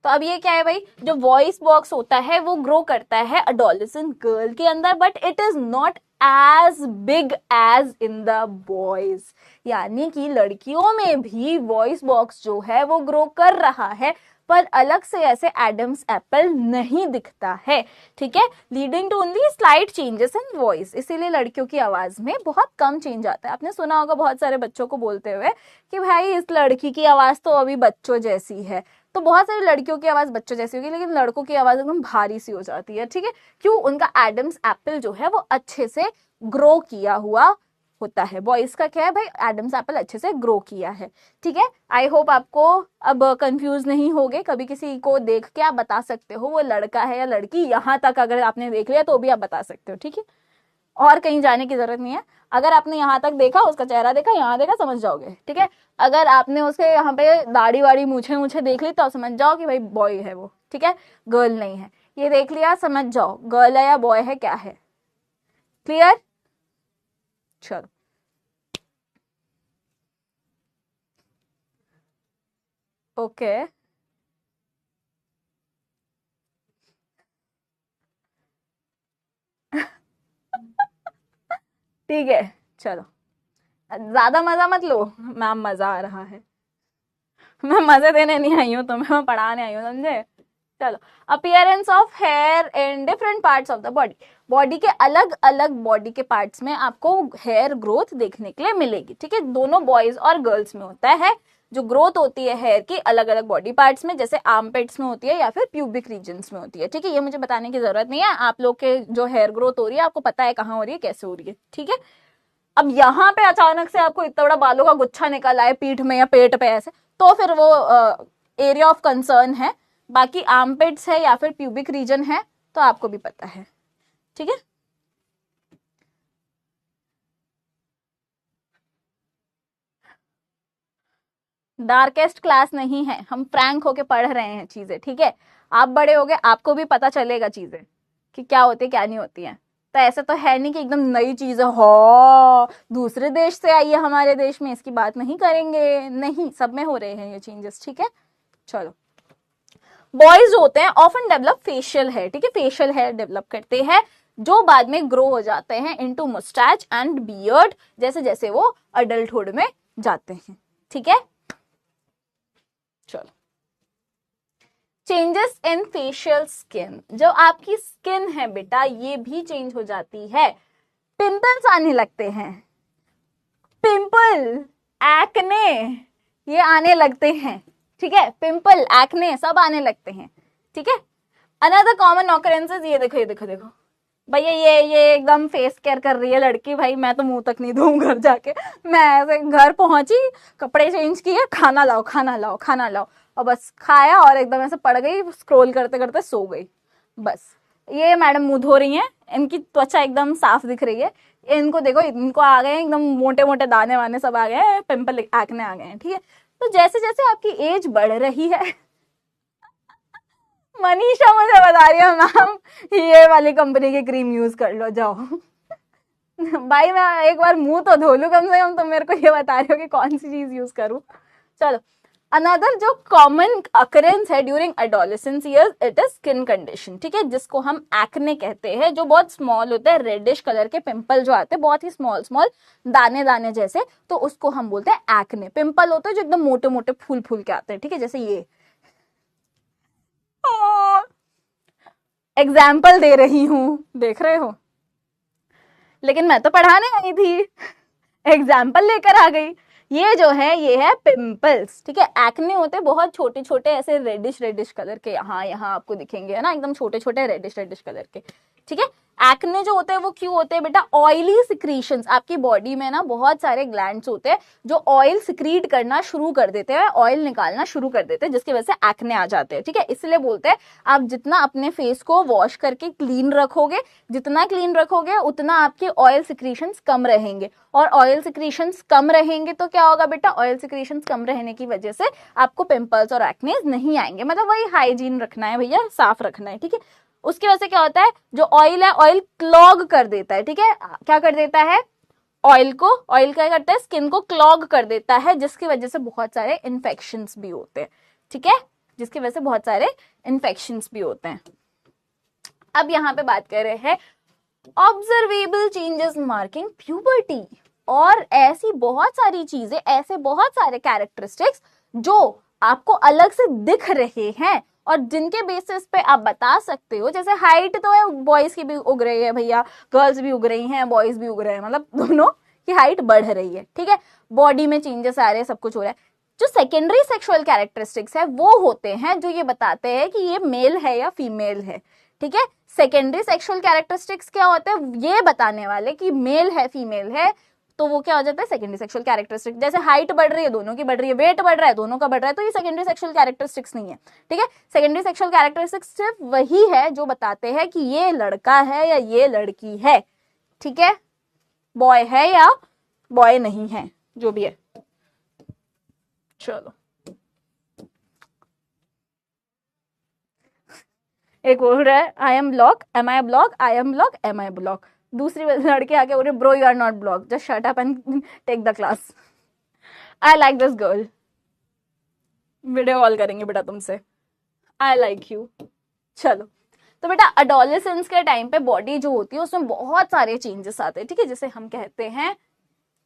तो अब ये क्या है भाई, जो वॉइस बॉक्स होता है वो ग्रो करता है एडोलेसेंट गर्ल के अंदर, but it is not as big as in the boys. यानी कि लड़कियों में भी वॉइस बॉक्स जो है वो ग्रो कर रहा है, पर अलग से ऐसे एडम्स एप्पल नहीं दिखता है, ठीक है, leading to only slight changes in voice. इसीलिए लड़कियों की आवाज में बहुत कम चेंज आता है। आपने सुना होगा बहुत सारे बच्चों को बोलते हुए कि भाई इस लड़की की आवाज तो अभी बच्चों जैसी है। तो बहुत सारी लड़कियों की आवाज बच्चों जैसी होगी, लेकिन लड़कों की आवाज एकदम भारी सी हो जाती है, ठीक है। क्यों? उनका एडम्स एप्पल जो है वो अच्छे से ग्रो किया हुआ होता है। बॉयज का क्या है भाई, एडम्स एप्पल अच्छे से ग्रो किया है, ठीक है। आई होप आपको अब कंफ्यूज नहीं होगे, कभी किसी को देख के आप बता सकते हो वो लड़का है या लड़की, यहाँ तक अगर आपने देख लिया तो भी आप बता सकते हो, ठीक है, और कहीं जाने की जरूरत नहीं है। अगर आपने यहाँ तक देखा, उसका चेहरा देखा, यहाँ देखा, समझ जाओगे, ठीक है। अगर आपने उसके यहाँ पे दाढ़ी वाड़ी मूछे मूछे देख ली तो समझ जाओ कि भाई बॉय है वो, ठीक है, गर्ल नहीं है। ये देख लिया, समझ जाओ गर्ल है या बॉय है, क्या है, क्लियर। चलो ओके ठीक है। चलो ज्यादा मजा मत लो, मैम मजा आ रहा है, मैं मजे देने नहीं आई हूँ तुम्हें, मैं पढ़ाने आई हूँ, समझे। चलो, appearance of here in different parts of the body. Body के अलग अलग बॉडी के पार्ट्स में आपको हेयर ग्रोथ देखने के लिए मिलेगी, ठीक है। दोनों बॉयज और गर्ल्स में होता है जो ग्रोथ होती है हेयर की अलग अलग बॉडी पार्ट्स में, जैसे आर्मपिट्स में होती है या फिर प्यूबिक रीजन्स में होती है, ठीक है। ये मुझे बताने की जरूरत नहीं है, आप लोग के जो हेयर ग्रोथ हो रही है आपको पता है कहाँ हो रही है, कैसे हो रही है, ठीक है। अब यहाँ पे अचानक से आपको इतना बड़ा बालों का गुच्छा निकल आए पीठ में या पेट पे ऐसे, तो फिर वो एरिया ऑफ कंसर्न है। बाकी आर्मपिट्स है या फिर प्यूबिक रीजन है तो आपको भी पता है, ठीक है। डार्केस्ट क्लास नहीं है, हम फ्रैंक होके पढ़ रहे हैं चीजें, ठीक है। आप बड़े हो गए, आपको भी पता चलेगा चीजें कि क्या होती है क्या नहीं होती है। तो ऐसा तो है नहीं कि एकदम नई चीज है, हो दूसरे देश से आई है हमारे देश में, इसकी बात नहीं करेंगे, नहीं, सब में हो रहे हैं ये चेंजेस, ठीक है। चलो बॉयज जो होते हैं ऑफन डेवलप फेशियल हेयर, ठीक है, फेशियल हेयर डेवलप करते हैं जो बाद में ग्रो हो जाते हैं इनटू मुस्टैच एंड बियर्ड जैसे जैसे वो अडल्टहुड में जाते हैं, ठीक है। चलो, चेंजेस इन फेशियल स्किन, जो आपकी स्किन है बेटा ये भी चेंज हो जाती है, पिंपल्स आने लगते हैं, पिंपल एक्ने ये आने लगते हैं, ठीक है, पिंपल एक्ने सब आने लगते हैं, ठीक है। अनदर कॉमन ऑकरेंसेस, ये देखो ये देखो देखो भैया, ये एकदम फेस केयर कर रही है लड़की, भाई मैं तो मुंह तक नहीं धोऊं घर जाके, मैं ऐसे घर पहुंची, कपड़े चेंज किए, खाना लाओ खाना लाओ खाना लाओ, और बस खाया और एकदम ऐसे पड़ गई, स्क्रॉल करते करते सो गई, बस। ये मैडम मुंह धो रही हैं, इनकी त्वचा एकदम साफ दिख रही है, इनको देखो, इनको आ गए एकदम मोटे मोटे दाने वाने सब आ गए हैं, पिंपल एक्ने आ गए हैं, ठीक है। तो जैसे जैसे आपकी एज बढ़ रही है मनीषा मुझे बता रही है मैम ये वाली कंपनी की क्रीम यूज कर लो, जाओ भाई मैं एक बार मुंह तो धो लूं कम से कम, तुम मेरे को ये बता रही हो कि कौन सी चीज यूज करूं। चलो, अनदर जो कॉमन अकरेंस है during adolescence years, it is skin condition, ठीक है, जिसको हम एक्ने कहते हैं, जो बहुत स्मॉल होते हैं, रेडिश कलर के पिंपल जो आते हैं बहुत ही स्मॉल स्मॉल दाने दाने जैसे, तो उसको हम बोलते हैं एक्ने। पिंपल होते हैं जो एकदम मोटे मोटे फूल फूल के आते हैं, ठीक है, जैसे ये एग्जाम्पल दे रही हूं, देख रहे हो, लेकिन मैं तो पढ़ाने आई थी, एग्जाम्पल लेकर आ गई। ये जो है ये है पिंपल्स, ठीक है। एक्ने होते बहुत छोटे छोटे ऐसे रेडिश रेडिश कलर के, यहाँ यहाँ आपको दिखेंगे, है ना, एकदम छोटे छोटे रेडिश रेडिश कलर के, ठीक है। एक्ने जो होते हैं वो क्यों होते हैं बेटा, ऑयली सिक्रीशंस, आपकी बॉडी में ना बहुत सारे ग्लैंड्स होते हैं जो ऑयल सिक्रीट करना शुरू कर देते हैं, ऑयल निकालना शुरू कर देते हैं, जिसकी वजह से एक्ने आ जाते हैं, ठीक है। इसलिए बोलते हैं आप जितना अपने फेस को वॉश करके क्लीन रखोगे, जितना क्लीन रखोगे उतना आपके ऑयल सिक्रीशंस कम रहेंगे, और ऑयल सिक्रीशंस कम रहेंगे तो क्या होगा बेटा, ऑयल सिक्रीशंस कम रहने की वजह से आपको पिंपल्स और एक्ने नहीं आएंगे, मतलब वही हाइजीन रखना है भैया, साफ रखना है, ठीक है। उसकी वजह से क्या होता है, जो ऑयल है ऑयल क्लॉग कर देता है, ठीक है, क्या कर देता है, ऑयल क्या करता है, स्किन को क्लॉग कर देता है, जिसकी वजह से बहुत सारे इन्फेक्शंस भी होते हैं, ठीक है, जिसकी वजह से बहुत सारे इन्फेक्शंस भी होते हैं। अब यहाँ पे बात कर रहे हैं ऑब्जर्वेबल चेंजेस मार्किंग प्यूबर्टी, और ऐसी बहुत सारी चीजें, ऐसे बहुत सारे कैरेक्टरिस्टिक्स जो आपको अलग से दिख रहे हैं और जिनके बेसिस पे आप बता सकते हो, जैसे हाइट तो है, बॉयज की भी उग रही है भैया, गर्ल्स भी उग रही हैं, बॉयज भी उग रहे हैं, मतलब दोनों की हाइट बढ़ रही है, ठीक है, बॉडी में चेंजेस आ रहे हैं, सब कुछ हो रहा है। जो सेकेंडरी सेक्सुअल कैरेक्टरिस्टिक्स है वो होते हैं जो ये बताते हैं कि ये मेल है या फीमेल है, ठीक है। सेकेंडरी सेक्सुअल कैरेक्टरिस्टिक्स क्या होते हैं, ये बताने वाले कि मेल है फीमेल है, तो वो क्या हो जाता है, सेकेंडरी सेक्सुअल कैरेक्टरिस्टिक्स। जैसे हाइट बढ़ रही है, दोनों की बढ़ रही है, वेट बढ़ रहा है, दोनों का बढ़ रहा है, तो ये सेकेंडरी सेक्सुअल कैरेक्टरिस्टिक्स नहीं है, ठीक है। सेकेंडरी सेक्सुअल कैरेक्टरिस्टिक्स सिर्फ वही है जो बताते हैं कि ये लड़का है या ये लड़की है, ठीक है, बॉय है या बॉय नहीं है, जो भी है। चलो, एक बोल रहा है I am block, am I block, I am block, am I block, दूसरी लड़के आके बोल रहे bro you are not block, just shut up and take the class, I like this girl, video call करेंगे बेटा तुमसे, आई लाइक यू। चलो, तो बेटा अडोलेसेंस के टाइम पे बॉडी जो होती है उसमें बहुत सारे चेंजेस आते हैं, ठीक है, जिसे हम कहते हैं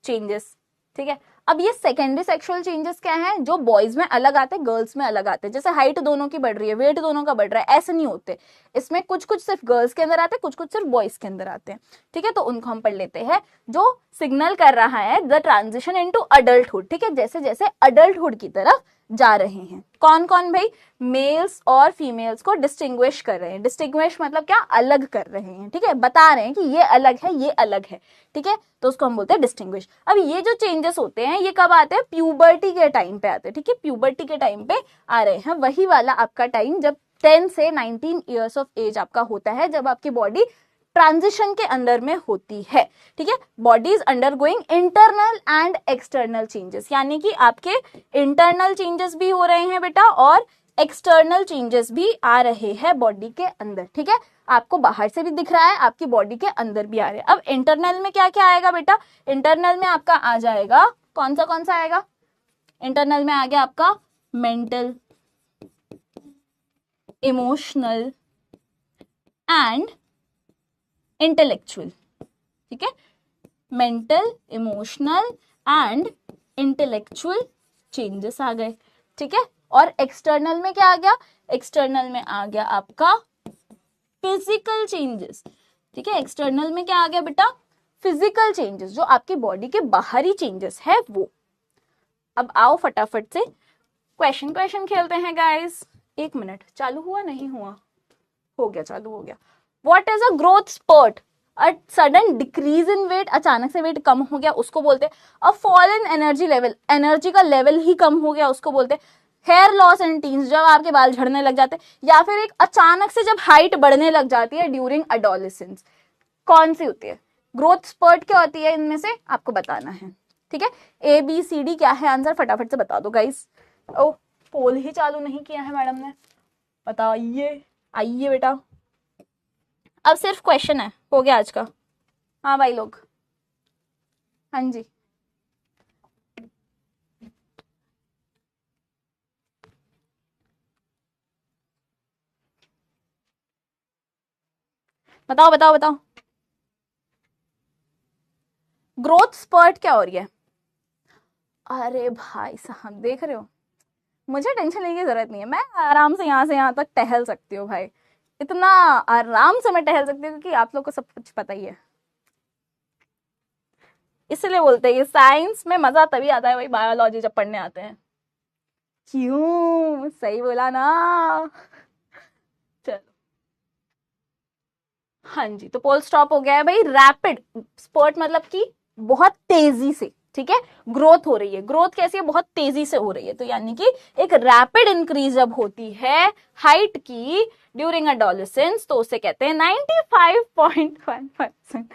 चेंजेस, ठीक है। अब ये सेकेंडरी सेक्सुअल चेंजेस क्या हैं, जो बॉयज में अलग आते हैं, गर्ल्स में अलग आते हैं, जैसे हाइट दोनों की बढ़ रही है, वेट दोनों का बढ़ रहा है, ऐसे नहीं होते, इसमें कुछ कुछ सिर्फ गर्ल्स के अंदर आते हैं, कुछ कुछ सिर्फ बॉयज के अंदर आते हैं, ठीक है। तो उनको हम पढ़ लेते हैं, जो सिग्नल कर रहा है द ट्रांजिशन इनटू अडल्टहुड, ठीक है, जैसे जैसे अडल्टहुड की तरफ जा रहे हैं। कौन कौन भाई, मेल्स और फीमेल्स को डिस्टिंग्विश कर रहे हैं, डिस्टिंग्विश मतलब क्या, अलग कर रहे हैं, ठीक है, बता रहे हैं कि ये अलग है ये अलग है, ठीक है, तो उसको हम बोलते हैं डिस्टिंग्विश। अब ये जो चेंजेस होते हैं ये कब आते हैं, प्यूबर्टी के टाइम पे आते हैं, ठीक है, प्यूबर्टी के टाइम पे आ रहे हैं, वही वाला आपका टाइम जब 10 से 19 ईयर्स ऑफ एज आपका होता है, जब आपकी बॉडी ट्रांजिशन के अंदर में होती है, ठीक है। Body is under going internal and external changes, यानी कि आपके इंटरनल चेंजेस भी हो रहे हैं बेटा और एक्सटर्नल चेंजेस भी आ रहे हैं बॉडी के अंदर, ठीक है, आपको बाहर से भी दिख रहा है, आपकी बॉडी के अंदर भी आ रहे हैं। अब इंटरनल में क्या क्या आएगा बेटा, इंटरनल में आपका आ जाएगा कौन सा आएगा, इंटरनल में आ गया आपका मेंटल, इमोशनल एंड इंटेलेक्चुअल, ठीक है, mental, emotional and intellectual changes आ गए, ठीक है। और एक्सटर्नल में क्या आ गया, एक्सटर्नल में आ गया आपका फिजिकल चेंजेस, ठीक है। एक्सटर्नल में क्या आ गया बेटा, फिजिकल चेंजेस, जो आपकी बॉडी के बाहरी चेंजेस है वो। अब आओ फटाफट से क्वेश्चन खेलते हैं गाइस। 1 मिनट, चालू हुआ नहीं हुआ, हो गया, चालू हो गया। What is a growth spurt, a sudden decrease in weight, अचानक से वेट कम हो गया उसको बोलते हैं। A fall in energy level, energy का लेवल ही कम हो गया उसको बोलते हैं। हेयर लॉस इन टीन्स, जब आपके बाल झड़ने लग जाते हैं, या फिर एक अचानक से जब हाइट बढ़ने लग जाती है ड्यूरिंग अडोलेसेंस, कौन सी होती है ग्रोथ स्पर्ट, क्या होती है इनमें से आपको बताना है, ठीक है। ABCD क्या है आंसर, फटाफट से बता दो गाइस। ओ पोल ही चालू नहीं किया है मैडम ने, बताइए, आइए बेटा। अब सिर्फ क्वेश्चन है, हो गया आज का। हाँ भाई लोग, हाँ जी, बताओ बताओ बताओ। ग्रोथ स्पर्ट क्या हो रही है, अरे भाई साहब देख रहे हो, मुझे टेंशन लेने की जरूरत नहीं है, मैं आराम से यहाँ तक टहल सकती हूँ भाई, इतना आराम से मैं टहल सकती हूँ क्योंकि आप लोग को सब कुछ पता ही है। इसलिए बोलते हैं साइंस में मजा तभी आता है भाई बायोलॉजी जब पढ़ने आते हैं। क्यों, सही बोला ना। चलो हाँ जी, तो पोल स्टॉप हो गया है भाई। रैपिड स्पर्ट मतलब कि बहुत तेजी से, ठीक है, ग्रोथ हो रही है। ग्रोथ कैसी है, बहुत तेजी से हो रही है, तो यानी कि एक रैपिड इंक्रीज जब होती है हाइट की ड्यूरिंग अडोलेसेंस, तो उसे कहते हैं 95.1%।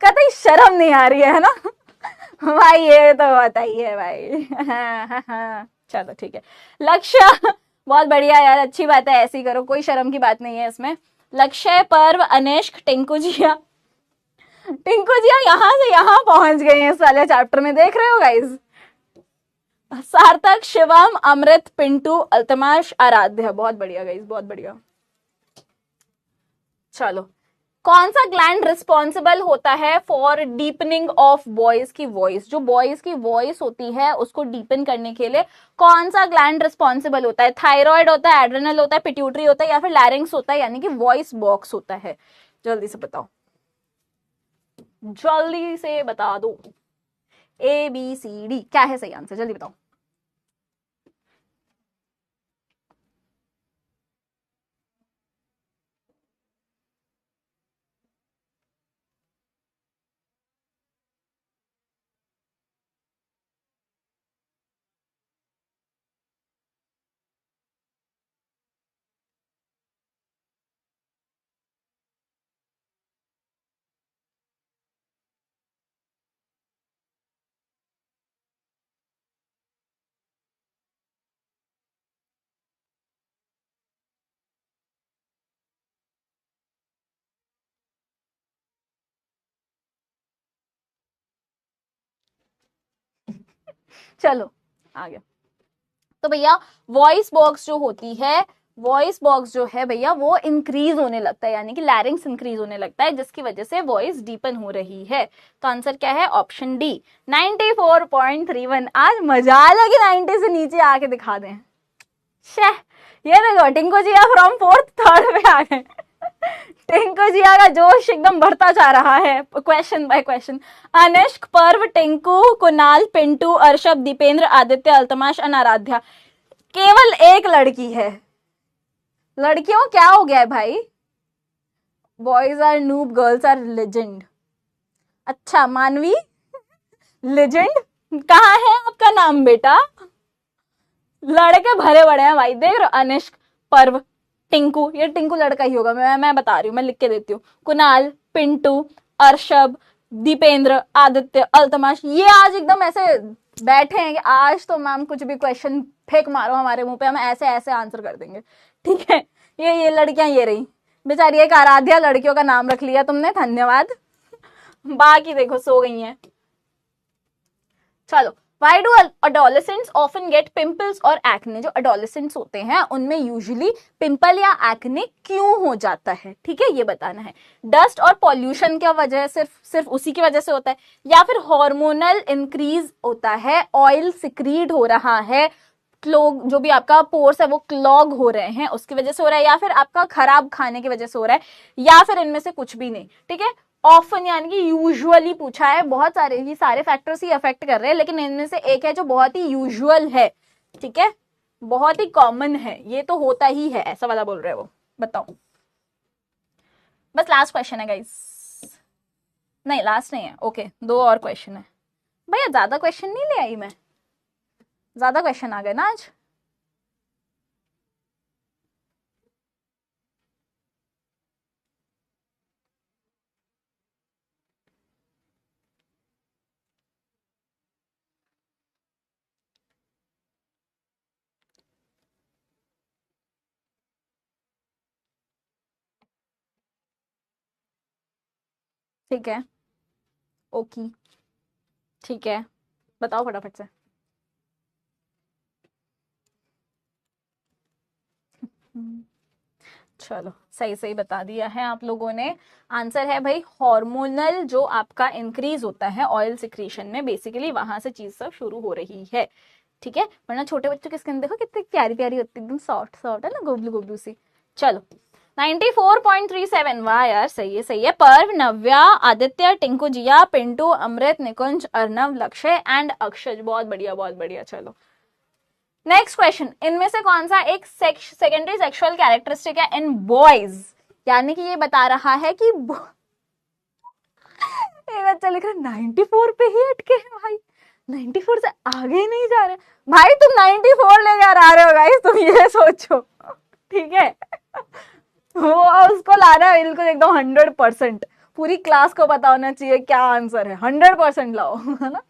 कतई शर्म नहीं आ रही है ना भाई, ये तो बताइए भाई चलो ठीक है। लक्ष्य बहुत बढ़िया यार, अच्छी बात है, ऐसी करो, कोई शर्म की बात नहीं है इसमें। लक्ष्य, पर्व, अनेश्क, टिंकुजिया, टिंकुजिया यहाँ से यहाँ पहुंच गए हैं इस वाले चैप्टर में, देख रहे हो गाइस। सार्थक, शिवम, अमृत, पिंटू, अल्तमाश, आराध्या, बहुत बढ़िया गाइस, बहुत बढ़िया। चलो, कौन सा ग्लैंड रिस्पॉन्सिबल होता है फॉर डीपनिंग ऑफ बॉयज की वॉइस, जो बॉयज की वॉइस होती है उसको डीपन करने के लिए कौन सा ग्लैंड रिस्पॉन्सिबल होता है। थायराइड होता है, एड्रेनल होता है, पिट्यूटरी होता है, या फिर लैरिंग्स होता है, यानी कि वॉइस बॉक्स होता है। जल्दी से बताओ, जल्दी से बता दो। ABCD क्या है सही आंसर, जल्दी बताओ। चलो आ गया। तो भैया वॉइस बॉक्स जो होती है, वॉइस बॉक्स जो है भैया वो इंक्रीज होने लगता है, यानी कि लैरिंग्स इंक्रीज होने लगता है, जिसकी वजह से वॉइस डीपन हो रही है। तो आंसर क्या है, ऑप्शन डी 94.31। आज मजा आ लगी 90 से नीचे आके दिखा दें। ये देखो टिंको जिया फ्रॉम 4th 3rd में आ गए टिंको जिया का जोश एकदम बढ़ता जा रहा है। Question by question. अनिष्क, पर्व, टिंकू, कुणाल, पिंटू, अर्षभ, दीपेंद्र, आदित्य, अल्तमाश, अनाराध्या। केवल एक लड़की है। लड़कियों क्या हो गया है भाई, boys are noob, girls are legend. अच्छा मानवी, लेजेंड कहाँ है आपका नाम बेटा, लड़के भरे बड़े हैं भाई, देख रहे हो। अनिष्क, पर्व, टिंकू, ये टिंकू लड़का ही होगा, मैं बता रही हूँ, मैं लिख के देती हूँ। कुणाल, पिंटू, अर्षभ, दीपेंद्र, आदित्य, अल्तमाश, ये आज एकदम ऐसे बैठे हैं कि आज तो मैम कुछ भी क्वेश्चन फेंक मारो हमारे मुंह पे, हम ऐसे ऐसे आंसर कर देंगे, ठीक है। ये लड़कियां ये रही बेचारी, एक आराध्या लड़कियों का नाम रख लिया तुमने, धन्यवाद। बाकी देखो सो गई हैं। चलो Why do adolescents often get pimples और acne? जो adolescents होते हैं उनमें usually पिंपल या acne क्यों हो जाता है, ठीक है, ये बताना है. डस्ट और पॉल्यूशन की वजह सिर्फ उसी की वजह से होता है, या फिर हार्मोनल इंक्रीज होता है, ऑयल सिक्रीट हो रहा है, क्लॉग जो भी आपका पोर्स है वो क्लॉग हो रहे हैं उसकी वजह से हो रहा है, या फिर आपका खराब खाने की वजह से हो रहा है, या फिर इनमें से कुछ भी नहीं, ठीक है. ऑफन यानी कि यूजुअली पूछा है, बहुत सारे ही सारे फैक्टर्स ही अफेक्ट कर रहे हैं, लेकिन इनमें से एक है जो बहुत ही यूजुअल है, ठीक है, बहुत ही कॉमन है, ये तो होता ही है, ऐसा वाला बोल रहे हैं वो. बताओ. बस लास्ट क्वेश्चन है गाइस. नहीं लास्ट नहीं है, ओके, दो और क्वेश्चन है. भैया ज्यादा क्वेश्चन नहीं ले आई मैं, ज्यादा क्वेश्चन आ गए ना आज. ठीक है, ओके, ठीक है, बताओ फटाफट से. चलो सही सही बता दिया है आप लोगों ने. आंसर है भाई हार्मोनल जो आपका इंक्रीज होता है ऑयल सिक्रीशन में, बेसिकली वहां से चीज सब शुरू हो रही है, ठीक है. वरना छोटे बच्चों की स्किन देखो कितनी प्यारी प्यारी होती है, एकदम सॉफ्ट सॉफ्ट है ना, गोबलू गोबलू सी. चलो 94.37, वाह यार सही है सही है. पर्व, नव्या, आदित्य, टिंकू, जिया, पिंटू, अमृत, निकुंज, अर्नव, लक्ष्य एंड अक्षय. बहुत बढ़िया बहुत बढ़िया. चलो नेक्स्ट क्वेश्चन, इनमें से कौन सा एक सेकेंडरी सेक्सुअल कैरेक्टरिस्टिक है इन बॉयज, यानी कि ये बता रहा है कि ये बच्चा लिख रहा 94 पे ही अटके हैं भाई, 94 से आगे नहीं जा रहे भाई. तुम 94 लेकर आ रहे हो गाइस, तुम ये सोचो, ठीक है. वो उसको लाना है बिल्कुल एकदम 100%, पूरी क्लास को पता होना चाहिए क्या आंसर है, 100% लाओ, है ना.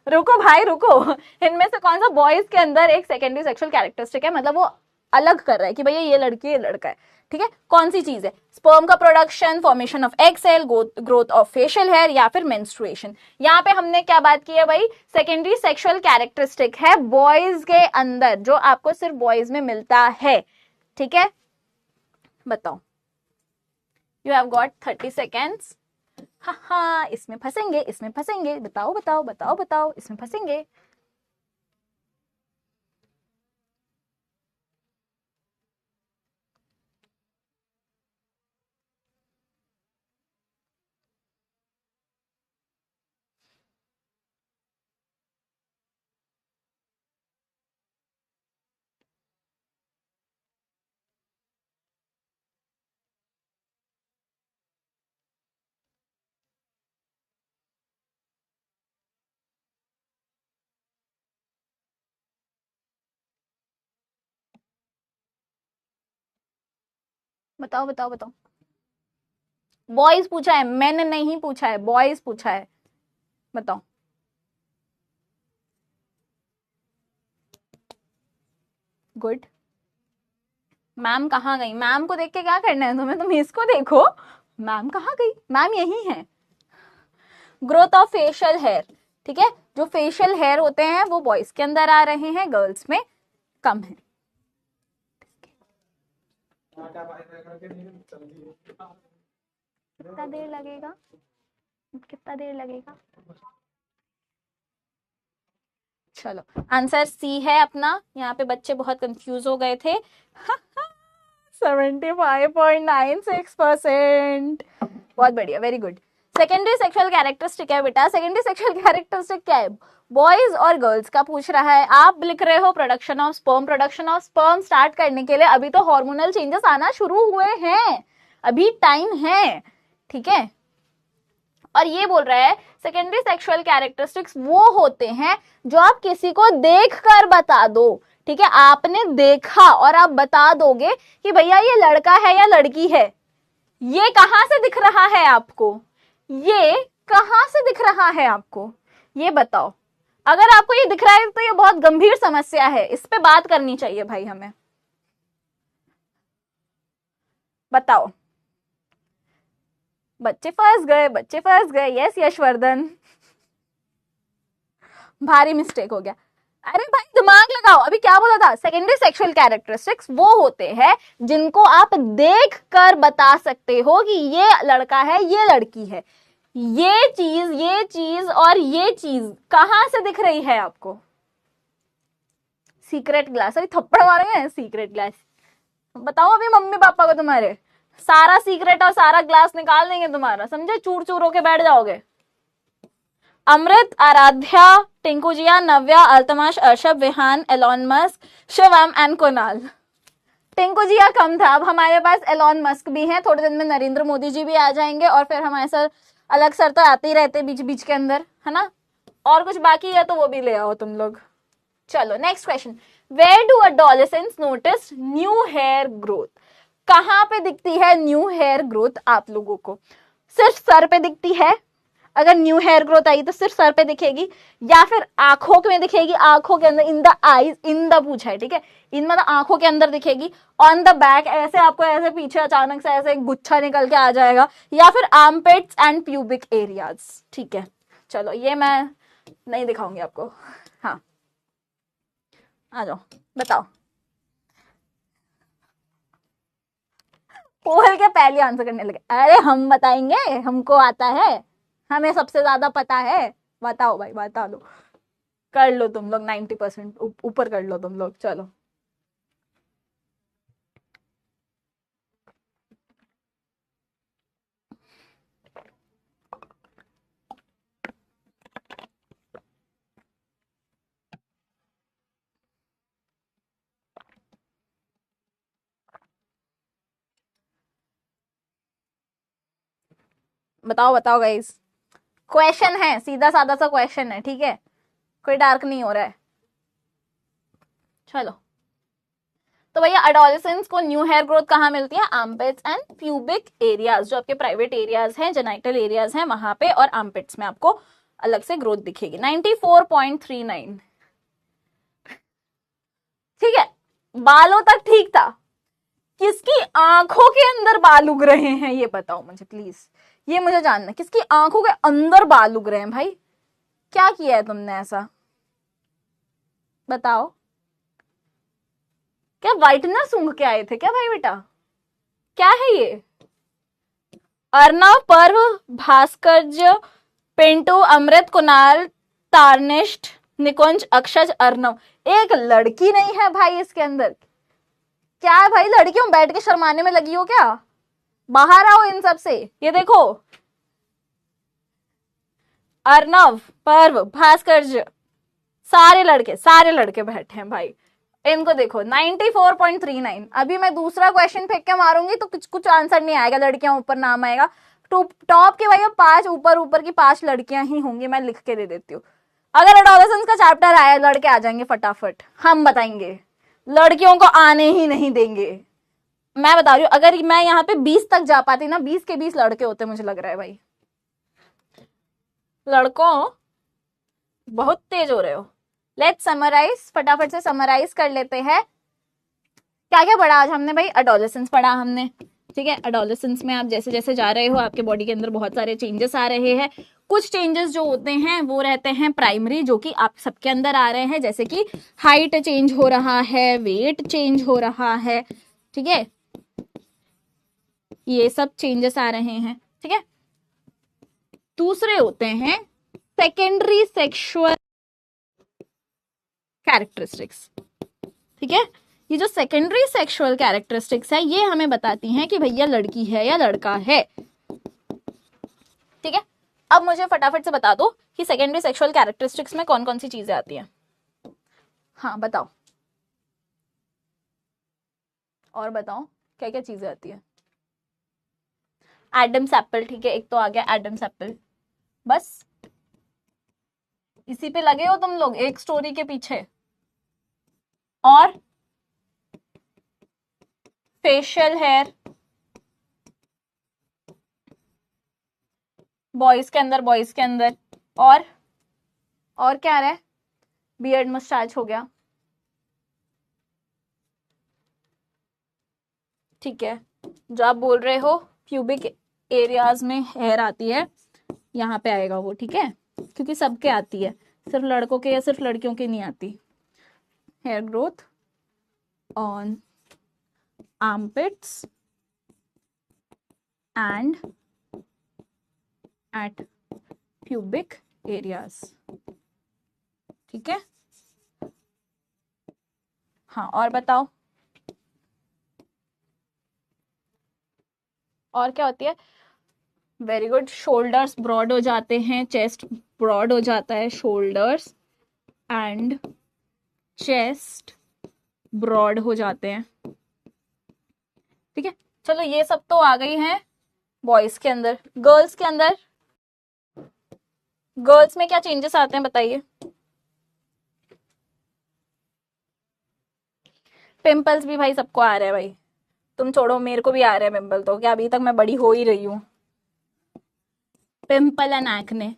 रुको भाई रुको, इनमें से कौन सा बॉयज के अंदर एक सेकेंडरी सेक्सुअल कैरेक्टरिस्टिक है, मतलब वो अलग कर रहा है कि भैया ये लड़की ये लड़का है, ठीक है. कौन सी चीज है? स्पर्म का production, formation of egg cell, growth of facial hair, या फिर मेंस्ट्रुएशन. यहाँ पे हमने क्या बात की है भाई, सेकेंडरी सेक्सुअल कैरेक्टरिस्टिक है बॉयज के अंदर, जो आपको सिर्फ बॉयज में मिलता है, ठीक है. बताओ. You have got 30 seconds. हाँ इसमें फंसेंगे इसमें फंसेंगे, बताओ बताओ बताओ बताओ, इसमें फंसेंगे. बताओ बताओ बताओ. बॉयज पूछा है, मैंने नहीं पूछा है, बॉयज पूछा है. बताओ. गुड. मैम कहाँ गई? मैम को देख के क्या करना है तुम्हें, तुम इसको देखो, मैम कहाँ गई, मैम यही है. ग्रोथ ऑफ फेशियल हेयर, ठीक है, जो फेशियल हेयर होते हैं वो बॉयज के अंदर आ रहे हैं, गर्ल्स में कम है. कितना देर लगेगा, कितना देर लगेगा. चलो आंसर सी है अपना. यहाँ पे बच्चे बहुत कंफ्यूज हो गए थे. 75.96%. बहुत बढ़िया, very good. Secondary sexual characteristic है बेटा. सेकेंडरी सेक्सुअल कैरेक्टरिस्टिक क्या है? बॉयज और गर्ल्स का पूछ रहा है. आप लिख रहे हो production of sperm. Production of sperm start करने के लिए अभी तो हार्मोनल चेंजेस आना शुरू हुए हैं, अभी टाइम है, ठीक है. और ये बोल रहा है सेकेंडरी सेक्सुअल कैरेक्टरिस्टिक्स वो होते हैं जो आप किसी को देखकर बता दो, ठीक है. आपने देखा और आप बता दोगे कि भैया ये लड़का है या लड़की है. ये कहां से दिख रहा है आपको, ये कहां से दिख रहा है आपको, ये बताओ. अगर आपको ये दिख रहा है तो ये बहुत गंभीर समस्या है, इस पे बात करनी चाहिए भाई हमें. बताओ. बच्चे फंस गए, बच्चे फंस गए. यस यशवर्धन. भारी मिस्टेक हो गया। अरे भाई दिमाग लगाओ, अभी क्या बोला था? सेकेंडरी सेक्सुअल कैरेक्टरिस्टिक्स वो होते हैं जिनको आप देख कर बता सकते हो कि ये लड़का है, ये लड़की है। ये चीज और ये चीज कहां से दिख रही है आपको? Secret glass. अभी थप्पड़ मारेंगे सीक्रेट ग्लास। बताओ अभी मम्मी पापा को तुम्हारे सारा सीक्रेट और सारा ग्लास निकाल देंगे तुम्हारा, समझे? चूर चूर होके बैठ जाओगे। Amrit, Aaradhya, Tinku Jiya, Navya, Altamash, Arshab, Vihan, Elon Musk, Shivam and Kunal. Tinku Jiya कम था, अब हमारे पास एलॉन मस्क भी हैं, थोड़े दिन में नरेंद्र मोदी जी भी आ जाएंगे और फिर हमारे साथ अलग सर तो आते ही रहते बीच बीच के अंदर, है ना? और कुछ बाकी है तो वो भी ले आओ तुम लोग। चलो next question, where do adolescents notice new hair growth? कहां पे दिखती है न्यू हेयर ग्रोथ आप लोगों को? सिर्फ सर पे दिखती है? अगर न्यू हेयर ग्रोथ आई तो सिर्फ सर पे दिखेगी या फिर आंखों में दिखेगी? आंखों के अंदर, in the eyes, in the पूछा है, ठीक है, इन मतलब आंखों के अंदर दिखेगी। ऑन द बैक ऐसे आपको ऐसे पीछे अचानक से ऐसे गुच्छा निकल के आ जाएगा, या फिर आर्मपिट्स एंड प्यूबिक एरियाज। ठीक है, चलो ये मैं नहीं दिखाऊंगी आपको। हाँ आ जाओ, बताओ। पोल के पहले आंसर करने लगे। अरे हम बताएंगे, हमको आता है, हमें सबसे ज्यादा पता है। बताओ भाई, बता दो। कर लो तुम लोग 90% ऊपर कर लो तुम लोग। चलो बताओ बताओ गाइस। क्वेश्चन है, सीधा साधा सा क्वेश्चन है, ठीक है, कोई डार्क नहीं हो रहा है। चलो तो भैया एडोलेसेंस को न्यू हेयर ग्रोथ कहाँ मिलती है? आर्मपिट्स एंड प्यूबिक एरियाज, जो आपके प्राइवेट एरियाज हैं, जेनाइटल एरियाज हैं, वहां पे, और आर्मपिट्स में आपको अलग से ग्रोथ दिखेगी। 94.39। ठीक है, बालों तक ठीक था। किसकी आंखों के अंदर बाल उग रहे हैं ये बताओ मुझे प्लीज, ये मुझे जानना। किसकी आंखों के अंदर बाल उग रहे हैं भाई? क्या किया है तुमने ऐसा? बताओ। क्या व्हाइटनर सूंघ के आए थे क्या भाई बेटा? क्या है ये? अर्णव, पर्व, भास्कर्य, पिंटू, अमृत, कुणाल, तारनिष्ठ, निकुंज, अक्षज, अर्णव। एक लड़की नहीं है भाई इसके अंदर। क्या है भाई, लड़कियों बैठ के शर्माने में लगी हो क्या? बाहर आओ इन सब से। ये देखो, अर्णव, पर्व, भास्कर्य, सारे लड़के बैठे हैं भाई। इनको देखो 94.39। अभी मैं दूसरा क्वेश्चन फेंक के मारूंगी तो कुछ आंसर नहीं आएगा, लड़कियां ऊपर नाम आएगा। टॉप के भैया 5 ऊपर की 5 लड़कियां ही होंगी, मैं लिख के दे देती हूँ। अगर एडोलेसेंस का चैप्टर आया, लड़के आ जाएंगे फटाफट, हम बताएंगे। लड़कियों को आने ही नहीं देंगे, मैं बता रही हूँ। अगर मैं यहाँ पे 20 तक जा पाती ना, 20 के 20 लड़के होते मुझे लग रहा है भाई। लड़कों बहुत तेज हो रहे हो। लेट्स समराइज, फटाफट से समराइज कर लेते हैं। क्या क्या पढ़ा आज हमने भाई? एडोलेसेंस पढ़ा हमने, ठीक है। एडोलेसेंस में आप जैसे जैसे जा रहे हो आपके बॉडी के अंदर बहुत सारे चेंजेस आ रहे हैं। कुछ चेंजेस जो होते हैं वो रहते हैं प्राइमरी, जो कि आप सबके अंदर आ रहे हैं, जैसे कि हाइट चेंज हो रहा है, वेट चेंज हो रहा है, ठीक है, ये सब चेंजेस आ रहे हैं, ठीक है। दूसरे होते हैं सेकेंडरी सेक्सुअल कैरेक्टरिस्टिक्स, ठीक है। ये जो सेकेंडरी सेक्सुअल कैरेक्टरिस्टिक्स है ये हमें बताती हैं कि भैया लड़की है या लड़का है, ठीक है। अब मुझे फटाफट से बता दो कि सेकेंडरी सेक्सुअल कैरेक्टरिस्टिक्स में कौन कौन सी चीजें आती हैं। हाँ बताओ, और बताओ क्या क्या चीजें आती है। एडम्स एप्पल, ठीक है, एक तो आ गया एडम्स एप्पल। बस इसी पे लगे हो तुम लोग एक स्टोरी के पीछे। और फेशियल हेयर, बॉयज के अंदर, और क्या रहा है? बियर्ड मस्टाच हो गया, ठीक है। जो आप बोल रहे हो प्यूबिक एरियाज में हेयर आती है, यहाँ पे आएगा वो, ठीक है, क्योंकि सबके आती है। सिर्फ लड़कों के या सिर्फ लड़कियों के नहीं आती। Hair growth on armpits and at pubic areas. ठीक है, हाँ और बताओ और क्या होती है? वेरी गुड, शोल्डर्स ब्रॉड हो जाते हैं, चेस्ट ब्रॉड हो जाता है, शोल्डर्स एंड चेस्ट ब्रॉड हो जाते हैं। ठीक है, चलो ये सब तो आ गई हैं बॉयज के अंदर। गर्ल्स के अंदर, गर्ल्स में क्या चेंजेस आते हैं बताइए? पिंपल्स भी भाई सबको आ रहा है भाई, तुम छोड़ो, मेरे को भी आ रहा है पिंपल, तो क्या अभी तक मैं बड़ी हो ही रही हूँ। पिंपल एंड एक्ने,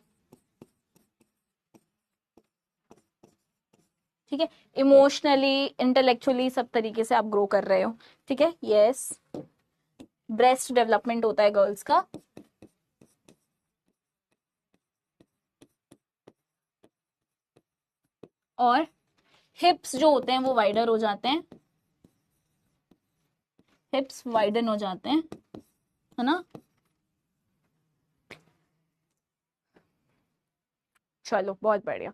ठीक है, इमोशनली इंटेलेक्चुअली सब तरीके से आप ग्रो कर रहे हो। ठीक है, यस, ब्रेस्ट डेवलपमेंट होता है गर्ल्स का। और हिप्स जो होते हैं वो वाइडर हो जाते हैं, हिप्स वाइडन हो जाते हैं, है ना। चलो बहुत बढ़िया,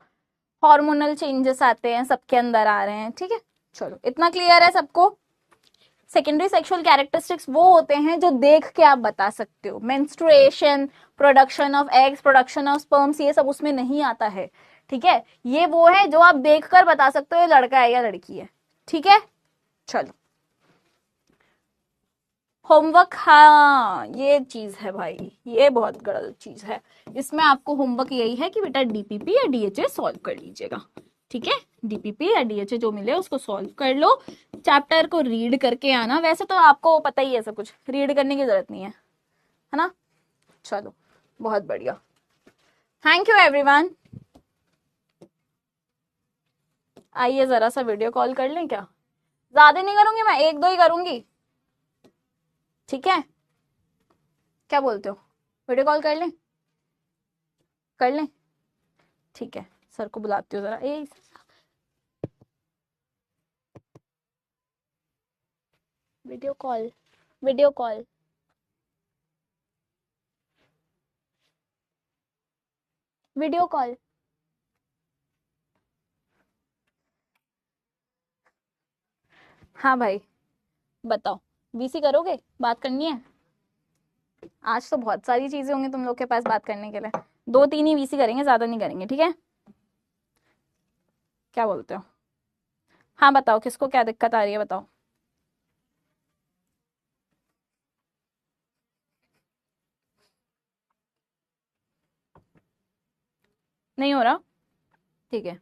हार्मोनल चेंजेस आते हैं, सबके अंदर आ रहे हैं। ठीक है, चलो इतना क्लियर है सबको। सेकेंडरी सेक्सुअल कैरेक्टरिस्टिक्स वो होते हैं जो देख के आप बता सकते हो। Menstruation, production of eggs, production of sperms, ये सब उसमें नहीं आता है। ठीक है, ये वो है जो आप देखकर बता सकते हो ये लड़का है या लड़की है। ठीक है, चलो होमवर्क, हाँ ये चीज है भाई, ये बहुत गलत चीज है। इसमें आपको होमवर्क यही है कि बेटा डीपीपी या डीएचए सॉल्व कर लीजिएगा। ठीक है, डीपीपी या डीएचए जो मिले उसको सॉल्व कर लो, चैप्टर को रीड करके आना। वैसे तो आपको पता ही है सब कुछ, रीड करने की जरूरत नहीं है ना। चलो बहुत बढ़िया, थैंक यू एवरीवन। आइए जरा सा वीडियो कॉल कर लें क्या? ज्यादा नहीं करूंगी मैं, एक दो ही करूंगी। ठीक है, क्या बोलते हो, वीडियो कॉल कर लें? कर लें, ठीक है, सर को बुलाती हूँ जरा। Video call, video call, video call. हाँ भाई बताओ, वीसी करोगे, बात करनी है? आज तो बहुत सारी चीजें होंगी तुम लोग के पास बात करने के लिए, 2-3 ही वीसी करेंगे, ज्यादा नहीं करेंगे। ठीक है, क्या बोलते हो? हाँ बताओ, किसको क्या दिक्कत आ रही है बताओ। नहीं हो रहा? ठीक है,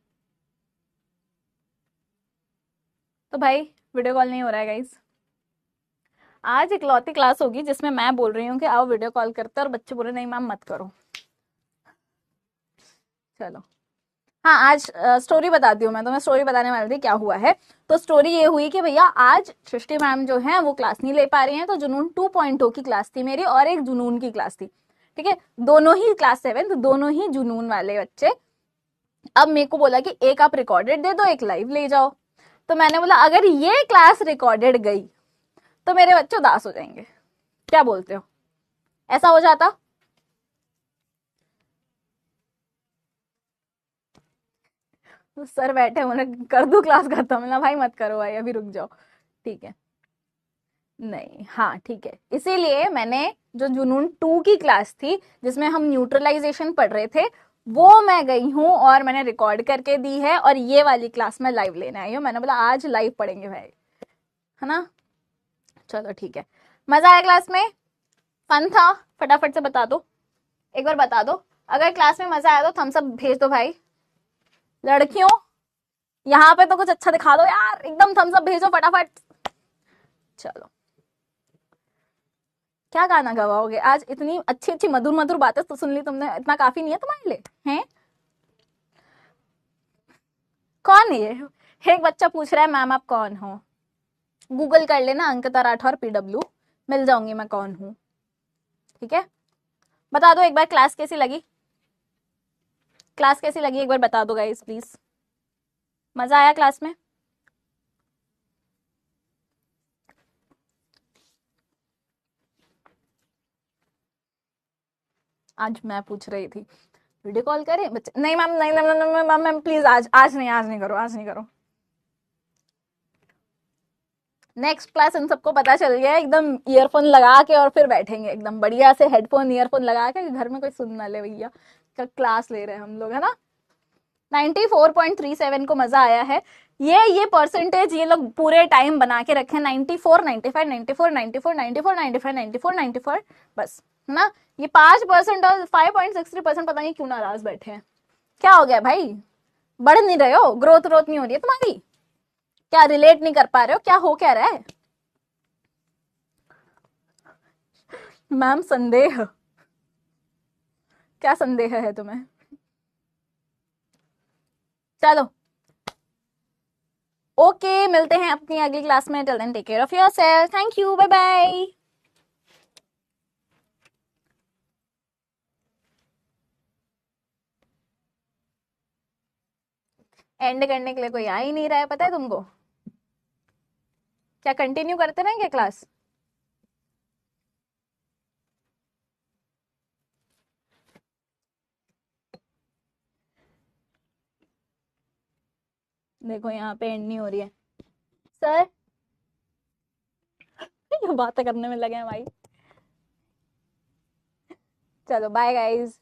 तो भाई वीडियो कॉल नहीं हो रहा है गाइस। आज इकलौती क्लास होगी जिसमें मैं बोल रही हूँ कि आओ वीडियो कॉल करते हैं, और बच्चे बोल रहे नहीं मैम मत करो। चलो, हाँ आज स्टोरी बताती हूँ, मैं तुम्हें स्टोरी बताने वाली थी क्या हुआ है। तो स्टोरी ये हुई कि भैया आज सृष्टि मैम जो है वो क्लास नहीं ले पा रही हैं, तो जुनून 2.0 की क्लास थी मेरी और एक जुनून की क्लास थी। ठीक है, दोनों ही क्लास 7, दोनों ही जुनून वाले बच्चे। अब मेरे को बोला कि एक आप रिकॉर्डेड दे दो, एक लाइव ले जाओ। तो मैंने बोला अगर ये क्लास रिकॉर्डेड गई तो मेरे बच्चे उदास हो जाएंगे, क्या बोलते हो? ऐसा हो जाता? तो सर बैठे उन्हें कर दू क्लास खत्म ना, भाई मत करो भाई, अभी रुक जाओ। ठीक है, नहीं हाँ ठीक है, इसीलिए मैंने जो जुनून 2 की क्लास थी जिसमें हम न्यूट्रलाइजेशन पढ़ रहे थे, वो मैं गई हूँ और मैंने रिकॉर्ड करके दी है, और ये वाली क्लास में लाइव लेने आई हूँ। मैंने बोला आज लाइव पढ़ेंगे भाई, है ना। चलो ठीक है, मजा आया क्लास में, फन था? फटाफट से बता दो, एक बार बता दो, अगर क्लास में मजा आया तो थम्स अप भेज दो भाई। लड़कियों यहाँ पे तो कुछ अच्छा दिखा दो यार, एकदम थम्स अप भेजो फटाफट। चलो, क्या गाना गवाओगे आज? इतनी अच्छी अच्छी मधुर मधुर बातें तो सुन ली तुमने, इतना काफी नहीं है तुम्हारे लिए? हैं, कौन है ये? एक बच्चा पूछ रहा है मैम आप कौन हो? गूगल कर लेना अंकिता राठौर PW, मिल जाऊंगी मैं कौन हूं। ठीक है, बता दो एक बार क्लास कैसी लगी, क्लास कैसी लगी एक बार बता दो गाइस प्लीज। मजा आया क्लास में? आज मैं पूछ रही थी वीडियो कॉल करें बच्चे, नहीं मैम, नहीं मैम, मैम प्लीज आज आज नहीं, आज नहीं करो, आज नहीं करो। नेक्स्ट क्लास इन सबको पता चल गया एकदम ईयरफोन लगा के और फिर बैठेंगे एकदम बढ़िया से, हेडफोन ईयरफोन लगा के, घर में कोई सुन ना ले भैया का क्लास ले रहे हैं हम लोग, है ना। 94.37 को मजा आया है। ये परसेंटेज ये लोग पूरे टाइम बना के रखे, 94, 95, 94, 94, 94, 95, 94, 94, बस, है ना। ये 5% और 5.63% पता नहीं क्यों नाराज बैठे हैं। क्या हो गया भाई, बढ़ नहीं रहे हो, ग्रोथ ग्रोथ नहीं हो रही है तुम्हारी? क्या रिलेट नहीं कर पा रहे हो? क्या हो क्या रहा है? मैम संदेह, क्या संदेह है तुम्हें? चलो ओके, मिलते हैं अपनी अगली क्लास में। Till then take care of yourself, thank you, bye bye. End करने के लिए कोई आ ही नहीं रहा है, पता है तुमको? क्या कंटिन्यू करते रहेंगे क्लास? देखो यहाँ पे एंड नहीं हो रही है सर। ये बातें करने में लगे हैं भाई। चलो बाय गाइज।